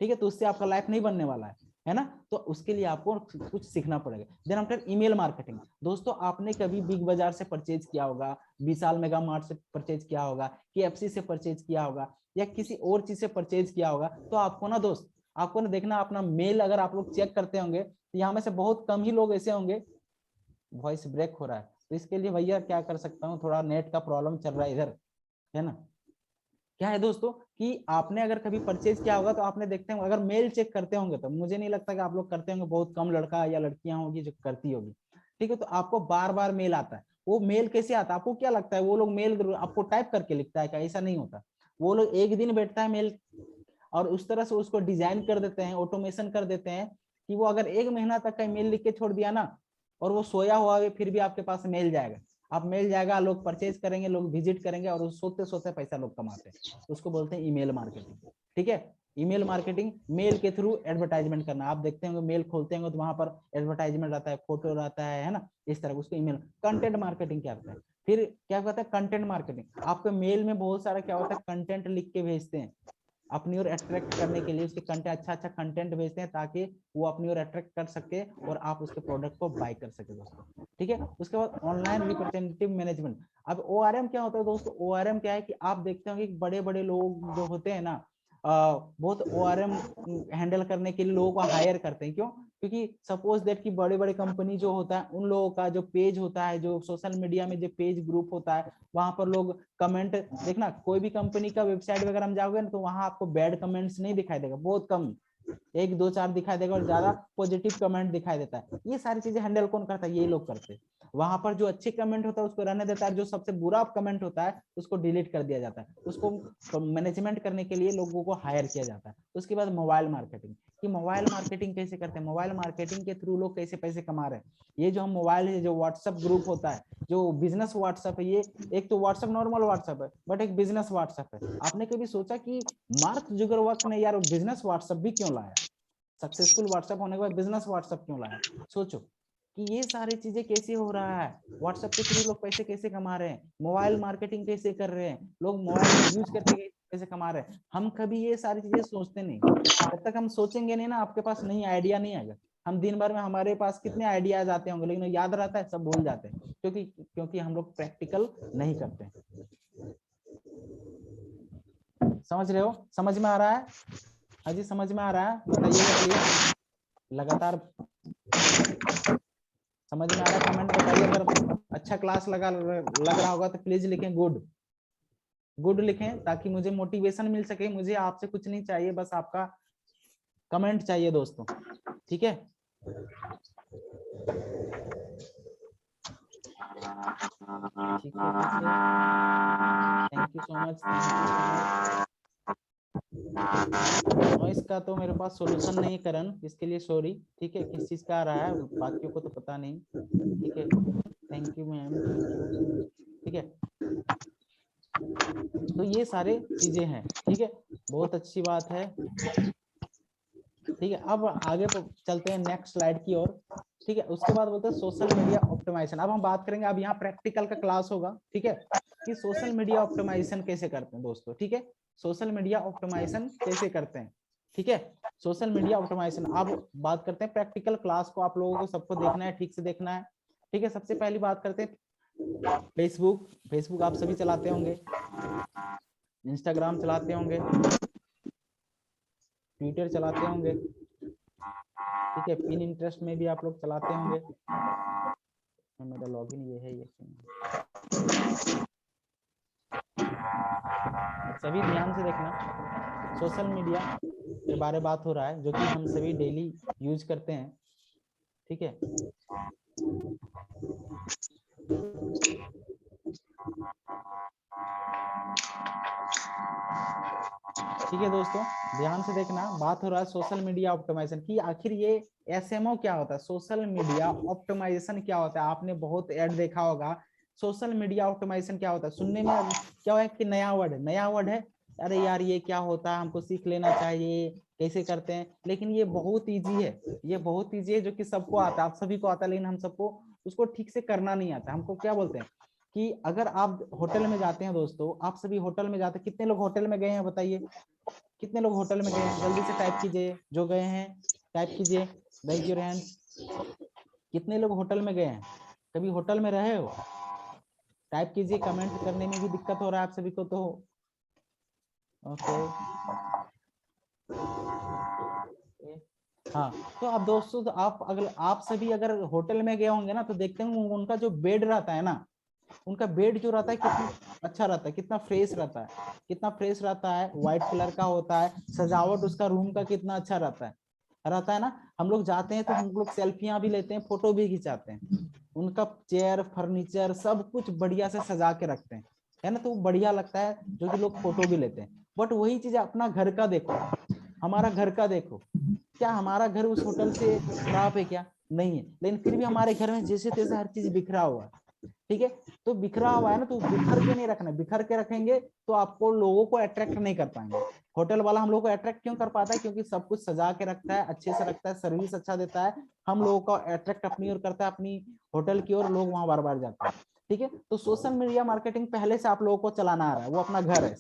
ठीक है, तो उससे आपका लाइफ नहीं बनने वाला है ना। तो उसके लिए आपको कुछ सीखना पड़ेगा। Then after email marketing. दोस्तों, आपने कभी बिग बाजार से परचेज किया होगा, विशाल मेगा मार्ट से परचेज किया होगा, KFC से परचेज किया होगा, या किसी और चीज से परचेज किया होगा, तो आपको ना दोस्त, आपको ना देखना अपना मेल, अगर आप लोग चेक करते होंगे, तो यहाँ में से बहुत कम ही लोग ऐसे होंगे, वॉइस ब्रेक हो रहा है, तो इसके लिए भैया क्या कर सकता हूँ, थोड़ा नेट का प्रॉब्लम चल रहा है इधर, है ना। क्या है दोस्तों कि आपने अगर कभी परचेज किया होगा, तो आपने देखते होंगे, अगर मेल चेक करते होंगे, तो मुझे नहीं लगता कि आप लोग करते होंगे, बहुत कम लड़का या लड़कियां होगी जो करती होगी। ठीक है, तो आपको बार बार मेल आता है। वो मेल कैसे आता है, आपको क्या लगता है वो लोग मेल आपको टाइप करके लिखता है क्या? ऐसा नहीं होता। वो लोग एक दिन बैठता है मेल, और उस तरह से उसको डिजाइन कर देते हैं, ऑटोमेशन कर देते हैं, कि वो अगर 1 महीना तक का मेल लिख के छोड़ दिया ना, और वो सोया हुआ है, फिर भी आपके पास मेल जाएगा, आप मेल जाएगा, लोग परचेज करेंगे, लोग विजिट करेंगे, और उस सोते सोते पैसा लोग कमाते हैं। उसको बोलते हैं ईमेल मार्केटिंग। ठीक है, ईमेल मार्केटिंग, मेल के थ्रू एडवर्टाइजमेंट करना। आप देखते होंगे मेल खोलते होंगे तो वहां पर एडवर्टाइजमेंट रहता है, फोटो रहता है ना, इस तरह उसको ईमेल। कंटेंट मार्केटिंग क्या होता है, फिर क्या कहता है कंटेंट मार्केटिंग। आपके मेल में बहुत सारा क्या होता है, कंटेंट लिख के भेजते हैं अपनी ओर अट्रैक्ट करने के लिए, उसके कंटेंट, अच्छा कंटेंट भेजते हैं, ताकि वो अपनी ओर अट्रैक्ट कर सके और आप उसके प्रोडक्ट को बाय कर सके दोस्तों। ठीक है, उसके बाद ऑनलाइन रिप्रेजेंटेटिव मैनेजमेंट। अब ORM क्या होता है दोस्तों, ORM क्या है कि आप देखते होंगे कि बड़े बड़े लोग जो होते हैं ना, बहुत ORM हैंडल करने के लिए लोगों को हायर करते हैं। क्यों? क्योंकि सपोज दैट कि बड़े बड़े कंपनी जो होता है, उन लोगों का जो पेज होता है, जो सोशल मीडिया में जो पेज ग्रुप होता है, वहां पर लोग कमेंट, देखना कोई भी कंपनी का वेबसाइट वगैरह में जाओगे ना, तो वहां आपको बैड कमेंट्स नहीं दिखाई देगा, बहुत कम, 1 2 4 दिखाई देगा, और ज्यादा पॉजिटिव कमेंट दिखाई देता है। ये सारी चीजें हैंडल कौन करता है? ये लोग करते हैं। वहां पर जो अच्छे कमेंट होता है उसको रहने देता है, जो सबसे बुरा कमेंट होता है उसको डिलीट कर दिया जाता है। उसको मैनेजमेंट करने के लिए लोगों को हायर किया जाता है। उसके बाद मोबाइल मार्केटिंग, कि मोबाइल मार्केटिंग कैसे करते हैं, मोबाइल मार्केटिंग के थ्रू लोग कैसे पैसे कमा रहे हैं। ये जो हम मोबाइल है, जो व्हाट्सएप ग्रुप होता है, जो बिजनेस व्हाट्सएप है, ये एक तो व्हाट्सएप नॉर्मल व्हाट्सएप है, बट एक बिजनेस व्हाट्सएप है। आपने कभी सोचा कि मार्क जुगरबर्ग ने यार बिजनेस व्हाट्सएप भी क्यों लाया? सक्सेसफुल व्हाट्सएप होने के बाद बिजनेस व्हाट्सएप क्यों लाया? सोचो कि ये सारी चीजें कैसे हो रहा है, व्हाट्सएप के थ्रू लोग पैसे कैसे कमा रहे हैं, मोबाइल मार्केटिंग कैसे कर रहे हैं, लोग मोबाइल में यूज करके कैसे कमा रहे हैं। हम कभी ये सारी चीजें सोचते नहीं। जब तक हम सोचेंगे नहीं ना, आपके पास नहीं आइडिया नहीं आएगा। हम दिन भर में हमारे पास कितने आइडियाज आते होंगे, लेकिन याद रहता है, सब भूल जाते हैं, क्योंकि हम लोग प्रैक्टिकल नहीं करते हैं। समझ रहे हो? समझ में आ रहा है? हाँ जी, समझ में आ रहा है? बताइएगा प्लीज लगातार। समझ में आ रहा है? कमेंट बताइए। अगर अच्छा क्लास लग रहा होगा तो प्लीज लिखें गुड, गुड लिखें, ताकि मुझे मोटिवेशन मिल सके। मुझे आपसे कुछ नहीं चाहिए, बस आपका कमेंट चाहिए दोस्तों, ठीक है? ठीक है, ठीक है, thank you so much, thank you so much. Noise का तो मेरे पास सॉल्यूशन नहीं करण, इसके लिए सॉरी, ठीक है? किस चीज का आ रहा है बाकियों को तो पता नहीं, ठीक है? Thank you ma'am, thank you, ठीक है? तो ये सारे चीजें हैं, ठीक है? बहुत अच्छी बात है, ठीक है? अब आगे चलते हैं नेक्स्ट स्लाइड की ओर, ठीक है? उसके बाद बोलते हैं सोशल मीडिया ऑप्टिमाइजेशन। अब हम बात करेंगे, अब यहाँ प्रैक्टिकल का क्लास होगा, ठीक है? कि सोशल मीडिया ऑप्टिमाइजेशन कैसे करते हैं दोस्तों, ठीक है? सोशल मीडिया ऑप्टिमाइजेशन कैसे करते हैं, ठीक है? Social media optimisation. अब बात करते हैं प्रैक्टिकल क्लास को, आप लोगों को सबको देखना है, ठीक से देखना है, ठीक है? सबसे पहली बात करते हैं फेसबुक। फेसबुक आप सभी चलाते होंगे, इंस्टाग्राम चलाते होंगे, ट्विटर चलाते होंगे, ठीक है? पिन इंटरेस्ट में भी आप लोग चलाते होंगे। मेरा लॉगिन ये है, ये सभी ध्यान से देखना। सोशल मीडिया के बारे में बात हो रहा है, जो कि हम सभी डेली यूज करते हैं, ठीक है? ठीक है दोस्तों, ध्यान से देखना। बात हो रहा है सोशल मीडिया ऑप्टिमाइजेशन की। आखिर ये एसएमओ क्या होता है, सोशल मीडिया ऑप्टिमाइजेशन क्या होता है? आपने बहुत ऐड देखा होगा, सोशल मीडिया ऑप्टिमाइजेशन क्या होता है? सुनने में क्या है कि नया वर्ड है, नया वर्ड है, अरे यार ये क्या होता है, हमको सीख लेना चाहिए, कैसे करते हैं? लेकिन ये बहुत ईजी है, ये बहुत ईजी है, जो कि सबको आता है, आप सभी को आता है, लेकिन हम सबको उसको ठीक से करना नहीं आता। हमको क्या बोलते हैं कि अगर आप होटल में जाते हैं दोस्तों, आप सभी होटल में जाते हैं, कितने लोग होटल में गए हैं बताइए? कितने लोग होटल में गए हैं? जल्दी से टाइप कीजिए, जो गए हैं टाइप कीजिए, रेज योर हैंड। कितने लोग होटल में गए हैं? कभी होटल में रहे हो? टाइप कीजिए, कमेंट करने में भी दिक्कत हो रहा है आप सभी को तो। ओके, हाँ। तो आप दोस्तों, तो आप सभी अगर होटल में गए होंगे ना, तो देखते होंगे उनका जो बेड रहता है ना, उनका बेड जो रहता है कितना अच्छा रहता है, कितना फ्रेश रहता है, कितना फ्रेश रहता है, व्हाइट कलर का होता है, सजावट उसका रूम का कितना अच्छा रहता है ना। हम लोग जाते हैं तो हम लोग सेल्फियां भी लेते हैं, फोटो भी खिंचाते हैं, उनका चेयर फर्नीचर सब कुछ बढ़िया से सजा के रखते हैं, है ना? तो बढ़िया लगता है, जो कि लोग फोटो भी लेते हैं। बट वही चीज अपना घर का देखो, हमारा घर का देखो, क्या हमारा घर उस होटल से खराब है? क्या नहीं है, लेकिन फिर भी हमारे घर में जैसे तैसे हर चीज बिखरा हुआ है, ठीक है? तो बिखरा हुआ है ना, तो बिखर के नहीं रखना, बिखर के रखेंगे तो आपको लोगों को अट्रैक्ट नहीं कर पाएंगे। होटल वाला हम लोग को अट्रैक्ट क्यों कर पाता है? क्योंकि सब कुछ सजा के रखता है, अच्छे से रखता है, सर्विस अच्छा देता है, हम लोगों को अट्रैक्ट अपनी ओर करता है, अपनी होटल की ओर, लोग वहां बार बार जाते हैं, ठीक है? तो सोशल मीडिया मार्केटिंग पहले से आप लोगों को चलाना आ रहा है, वो अपना घर है,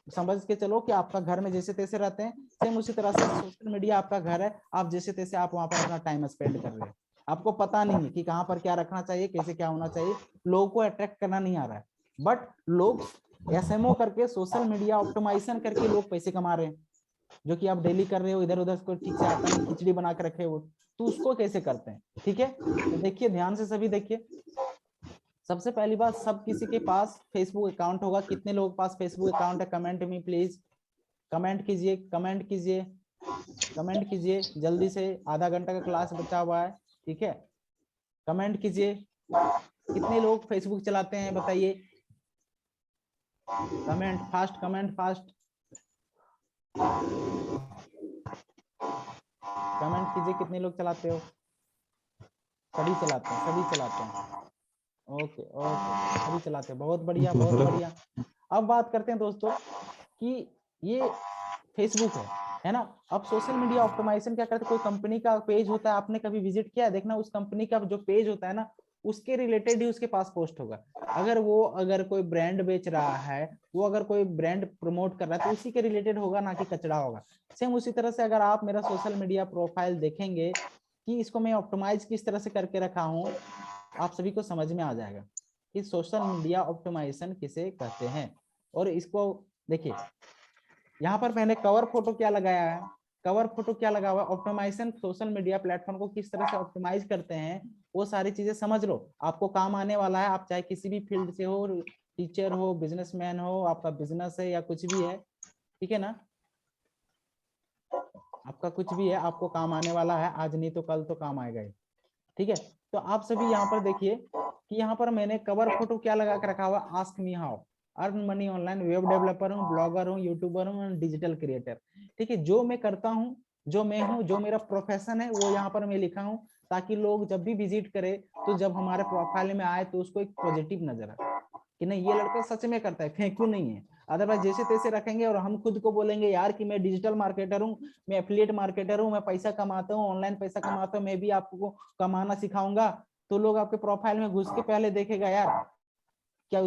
समझ के चलो कि आपका घर में जैसे तैसे रहते हैं, सेम उसी तरह से सोशल मीडिया आपका घर है, आप जैसे तैसे आप वहां पर अपना टाइम स्पेंड कर रहे हैं। आपको पता नहीं है कि कहाँ पर क्या रखना चाहिए, कैसे क्या होना चाहिए, लोगों को अट्रैक्ट करना नहीं आ रहा है। बट लोग एसएमओ करके, सोशल मीडिया ऑप्टिमाइजेशन करके लोग पैसे कमा रहे हैं, जो कि आप डेली कर रहे हो, इधर उधर को ठीक से आता नहीं, खिचड़ी बना के रखे हो, तो उसको कैसे करते हैं, ठीक है? तो देखिए, ध्यान से सभी देखिए। सबसे पहली बात, सब किसी के पास फेसबुक अकाउंट होगा। कितने लोगों के पास फेसबुक अकाउंट है? कमेंट में प्लीज, कमेंट कीजिए, कमेंट कीजिए, कमेंट कीजिए जल्दी से, आधा घंटा का क्लास बचा हुआ है, ठीक है? कमेंट कीजिए, कितने लोग फेसबुक चलाते हैं बताइए? Comment fast, comment fast, comment कीजिए, कितने लोग चलाते हो? सभी चलाते हैं, सभी चलाते हैं, ओके ओके, सभी चलाते हैं, बहुत बढ़िया, बहुत बढ़िया। अब बात करते हैं दोस्तों कि ये फेसबुक है ना? अब सोशल मीडिया ऑप्टिमाइजेशन क्या करते हैं? कोई कंपनी का पेज होता है, आपने कभी विजिट किया है? देखना उस कंपनी का जो पेज होता है ना, उसके रिलेटेड ही उसके पास पोस्ट होगा। अगर कोई ब्रांड बेच रहा है, वो अगर कोई ब्रांड प्रमोट कर रहा है, तो उसी के रिलेटेड होगा, ना कि कचड़ा होगा। सेम उसी तरह से अगर आप मेरा सोशल मीडिया प्रोफाइल देखेंगे कि इसको मैं ऑप्टिमाइज किस तरह से करके रखा हूँ, आप सभी को समझ में आ जाएगा कि सोशल मीडिया ऑप्टिमाइजेशन किसे कहते हैं। और इसको देखिए, यहाँ पर मैंने कवर फोटो क्या लगाया है, कवर फोटो क्या लगा हुआ है, ऑप्टिमाइजेशन सोशल मीडिया प्लेटफॉर्म को किस तरह से ऑप्टिमाइज करते हैं, वो सारी चीजें समझ लो, आपको काम आने वाला है। आप चाहे किसी भी फील्ड से हो, टीचर हो, बिजनेसमैन हो, आपका बिजनेस है या कुछ भी है, ठीक है ना, आपका कुछ भी है, आपको काम आने वाला है, आज नहीं तो कल तो काम आएगा ही, ठीक है। तो आप सभी यहाँ पर देखिए कि यहाँ पर मैंने कवर फोटो क्या लगा के रखा हुआ, ask me how, earn money online, web developer हूँ, ब्लॉगर हूँ, यूट्यूबर हूँ, डिजिटल क्रिएटर, ठीक है। जो मैं करता हूँ, जो मैं हूँ, जो मेरा प्रोफेशन है, वो यहाँ पर मैं लिखा हूँ, ताकि लोग जब भी विजिट करे तो जब हमारे प्रोफाइल में आए तो उसको एक पॉजिटिव नजर आए कि नहीं ये लड़का सच में करता है, फेंक क्यों नहीं है। अदरवाइज जैसे तैसे रखेंगे और हम खुद को बोलेंगे यार कि मैं डिजिटल मार्केटर हूँ, मैं एफिलिएट मार्केटर हूँ, मैं पैसा कमाता हूँ, ऑनलाइन पैसा कमाता हूँ, मैं भी आपको कमाना सिखाऊंगा, तो लोग आपके प्रोफाइल में घुस के पहले देखेगा यार क्या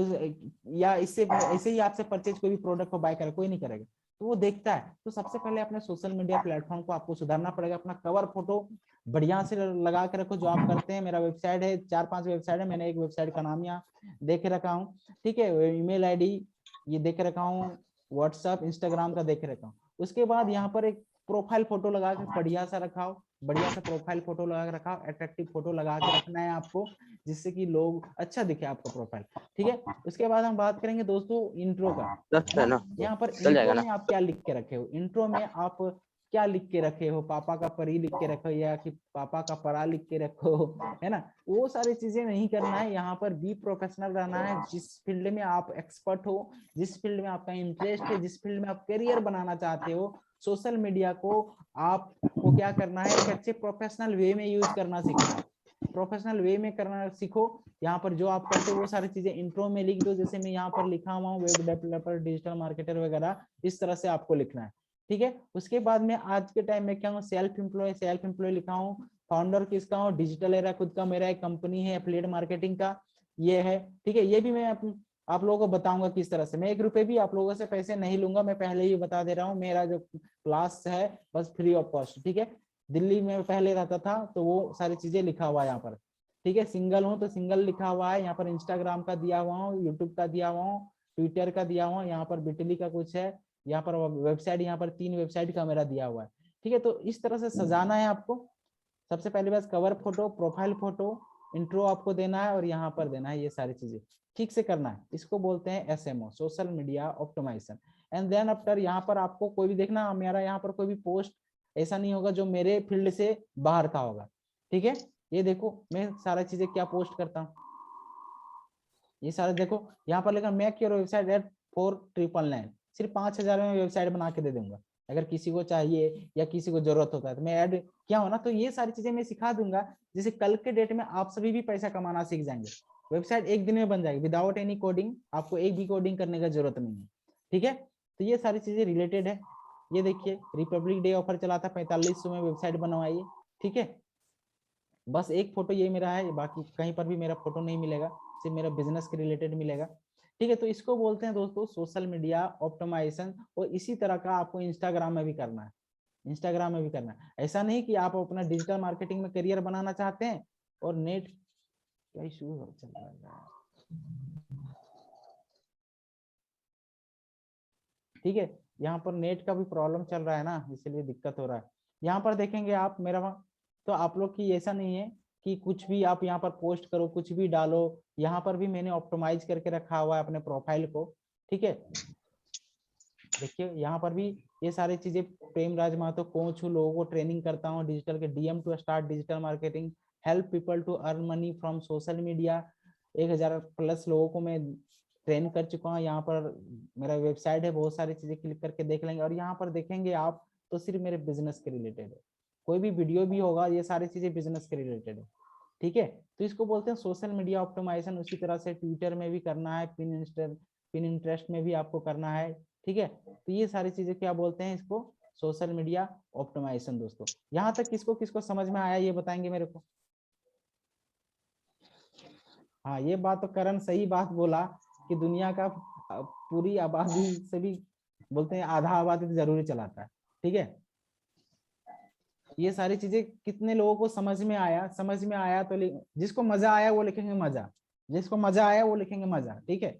या इससे ऐसे ही आपसे परचेज कोई भी प्रोडक्ट को बाय करे, कोई नहीं करेगा, तो वो देखता है। तो सबसे पहले अपने सोशल मीडिया प्लेटफॉर्म को आपको सुधारना पड़ेगा, अपना कवर फोटो बढ़िया से लगा के रखो जो आप करते हैं। मेरा वेबसाइट है, 4-5 वेबसाइट है, मैंने एक वेबसाइट का नाम यहाँ दे के रखा हूँ, ठीक है, ईमेल आईडी ये दे के रखा हूँ, व्हाट्सएप इंस्टाग्राम का दे के रखा हूँ। उसके बाद यहाँ पर एक प्रोफाइल फोटो लगा के बढ़िया सा रखाओ, बढ़िया सा प्रोफाइल फोटो लगा के रखाओ, अट्रैक्टिव फोटो लगा के रखना है आपको, जिससे कि लोग अच्छा दिखे आपका प्रोफाइल, ठीक है। उसके बाद हम बात करेंगे दोस्तों इंट्रो का। यहाँ पर इंट्रो में आप क्या लिख के रखे हो, इंट्रो में आप क्या लिख के रखे हो, पापा का परी लिख के रखो या कि पापा का परा लिख के रखो, है ना, वो सारी चीजें नहीं करना है। यहाँ पर बी प्रोफेशनल रहना है, जिस फील्ड में आप एक्सपर्ट हो, जिस फील्ड में आपका इंटरेस्ट है, जिस फील्ड में आप करियर बनाना चाहते हो, सोशल मीडिया को आपको क्या करना है, एक अच्छे प्रोफेशनल वे में यूज करना सीखना है, प्रोफेशनल वे में करना सीखो। यहाँ पर जो आप करते हो वो सारी चीजें इंट्रो में लिख दो, जैसे मैं यहाँ पर लिखा हुआ हूँ वेब डेवलपर, डिजिटल मार्केटर वगैरह, इस तरह से आपको लिखना है, ठीक है। उसके बाद में आज के टाइम में क्या हूँ, सेल्फ एम्प्लॉय लिखा हूँ, फाउंडर किसका हूँ, डिजिटल एरा खुद का मेरा एक कंपनी है एफिलिएट मार्केटिंग का, ये है, ठीक है। ये भी मैं आप लोगों को बताऊंगा किस तरह से, मैं 1 रुपए भी आप लोगों से पैसे नहीं लूंगा, मैं पहले ही बता दे रहा हूँ, मेरा जो क्लास है बस फ्री ऑफ कॉस्ट, ठीक है। दिल्ली में पहले रहता था तो वो सारी चीजें लिखा हुआ है यहाँ पर, ठीक है। सिंगल हूँ तो सिंगल लिखा हुआ है यहाँ पर, इंस्टाग्राम का दिया हुआ हूँ, यूट्यूब का दिया हुआ हूँ, ट्विटर का दिया हुआ, यहाँ पर बिटली का कुछ है, यहाँ पर वेबसाइट, यहाँ पर 3 वेबसाइट का मेरा दिया हुआ है, ठीक है। तो इस तरह से सजाना है आपको। सबसे पहले बस cover photo, profile photo, intro आपको देना है और यहाँ पर देना है, ये सारी चीजें ठीक से करना है। इसको बोलते हैं SMO, social media optimisation. And then after यहाँ पर आपको कोई भी देखना, मेरा यहाँ पर कोई भी पोस्ट ऐसा नहीं होगा जो मेरे फील्ड से बाहर का होगा, ठीक है। ये देखो मैं सारा चीजें क्या पोस्ट करता हूँ, ये सारे देखो यहाँ पर लिखा मेक योर वेबसाइट एट 4999, सिर्फ 5000 में वेबसाइट बना के दे दूंगा। अगर किसी को चाहिए या किसी को जरूरत होता है तो मैं ऐड क्या हो ना, तो ये सारी चीजें मैं सिखा दूंगा, जैसे कल के डेट में आप सभी भी पैसा कमाना सीख जाएंगे। वेबसाइट एक दिन में बन जाएगी विदाउट एनी कोडिंग, आपको एक भी कोडिंग करने का जरूरत नहीं है, ठीक है। तो ये सारी चीजें रिलेटेड है। ये देखिए रिपब्लिक डे ऑफर चला था, 4500 में वेबसाइट बनवाइए, ठीक है। बस एक फोटो ये मेरा है, बाकी कहीं पर भी मेरा फोटो नहीं मिलेगा, सिर्फ मेरा बिजनेस के रिलेटेड मिलेगा, ठीक है। तो इसको बोलते हैं दोस्तों सोशल मीडिया ऑप्टिमाइजेशन। और इसी तरह का आपको इंस्टाग्राम में भी करना है, इंस्टाग्राम में भी करना है। ऐसा नहीं कि आप अपना डिजिटल मार्केटिंग में करियर बनाना चाहते हैं और नेट क्या इशू चल रहा है, ठीक है, यहाँ पर नेट का भी प्रॉब्लम चल रहा है ना, इसलिए दिक्कत हो रहा है। यहाँ पर देखेंगे आप मेरा तो आप लोग की ऐसा नहीं है कि कुछ भी आप यहाँ पर पोस्ट करो, कुछ भी डालो, यहाँ पर भी मैंने ऑप्टिमाइज करके रखा हुआ है अपने प्रोफाइल को, ठीक है। देखिए यहाँ पर भी ये सारी चीजें, प्रेमराज महतो कोच हूँ, लोगों को ट्रेनिंग करता हूँ डिजिटल के, DM to start digital marketing, help people to earn money from social media, 1000+ लोगों को मैं ट्रेन कर चुका हूँ। यहाँ पर मेरा वेबसाइट है, बहुत सारी चीजें क्लिक करके देख लेंगे, और यहाँ पर देखेंगे आप तो सिर्फ मेरे बिजनेस के रिलेटेड है, कोई भी वीडियो भी होगा ये सारी चीजें बिजनेस के रिलेटेड है, ठीक है। तो इसको बोलते हैं सोशल मीडिया ऑप्टिमाइजेशन। उसी तरह से ट्विटर में भी करना है, पिन इंटरेस्ट में भी आपको करना है, ठीक है। तो ये सारी चीजें क्या बोलते हैं, इसको सोशल मीडिया ऑप्टिमाइजेशन। दोस्तों यहाँ तक किसको किसको समझ में आया ये बताएंगे मेरे को। हाँ ये बात तो करण सही बात बोला कि दुनिया का पूरी आबादी से भी बोलते हैं आधा आबादी तो जरूरी चलाता है, ठीक है। ये सारी चीजें कितने लोगों को समझ में आया, समझ में आया तो जिसको मजा आया वो लिखेंगे मजा, जिसको मजा आया वो लिखेंगे मजा, ठीक है।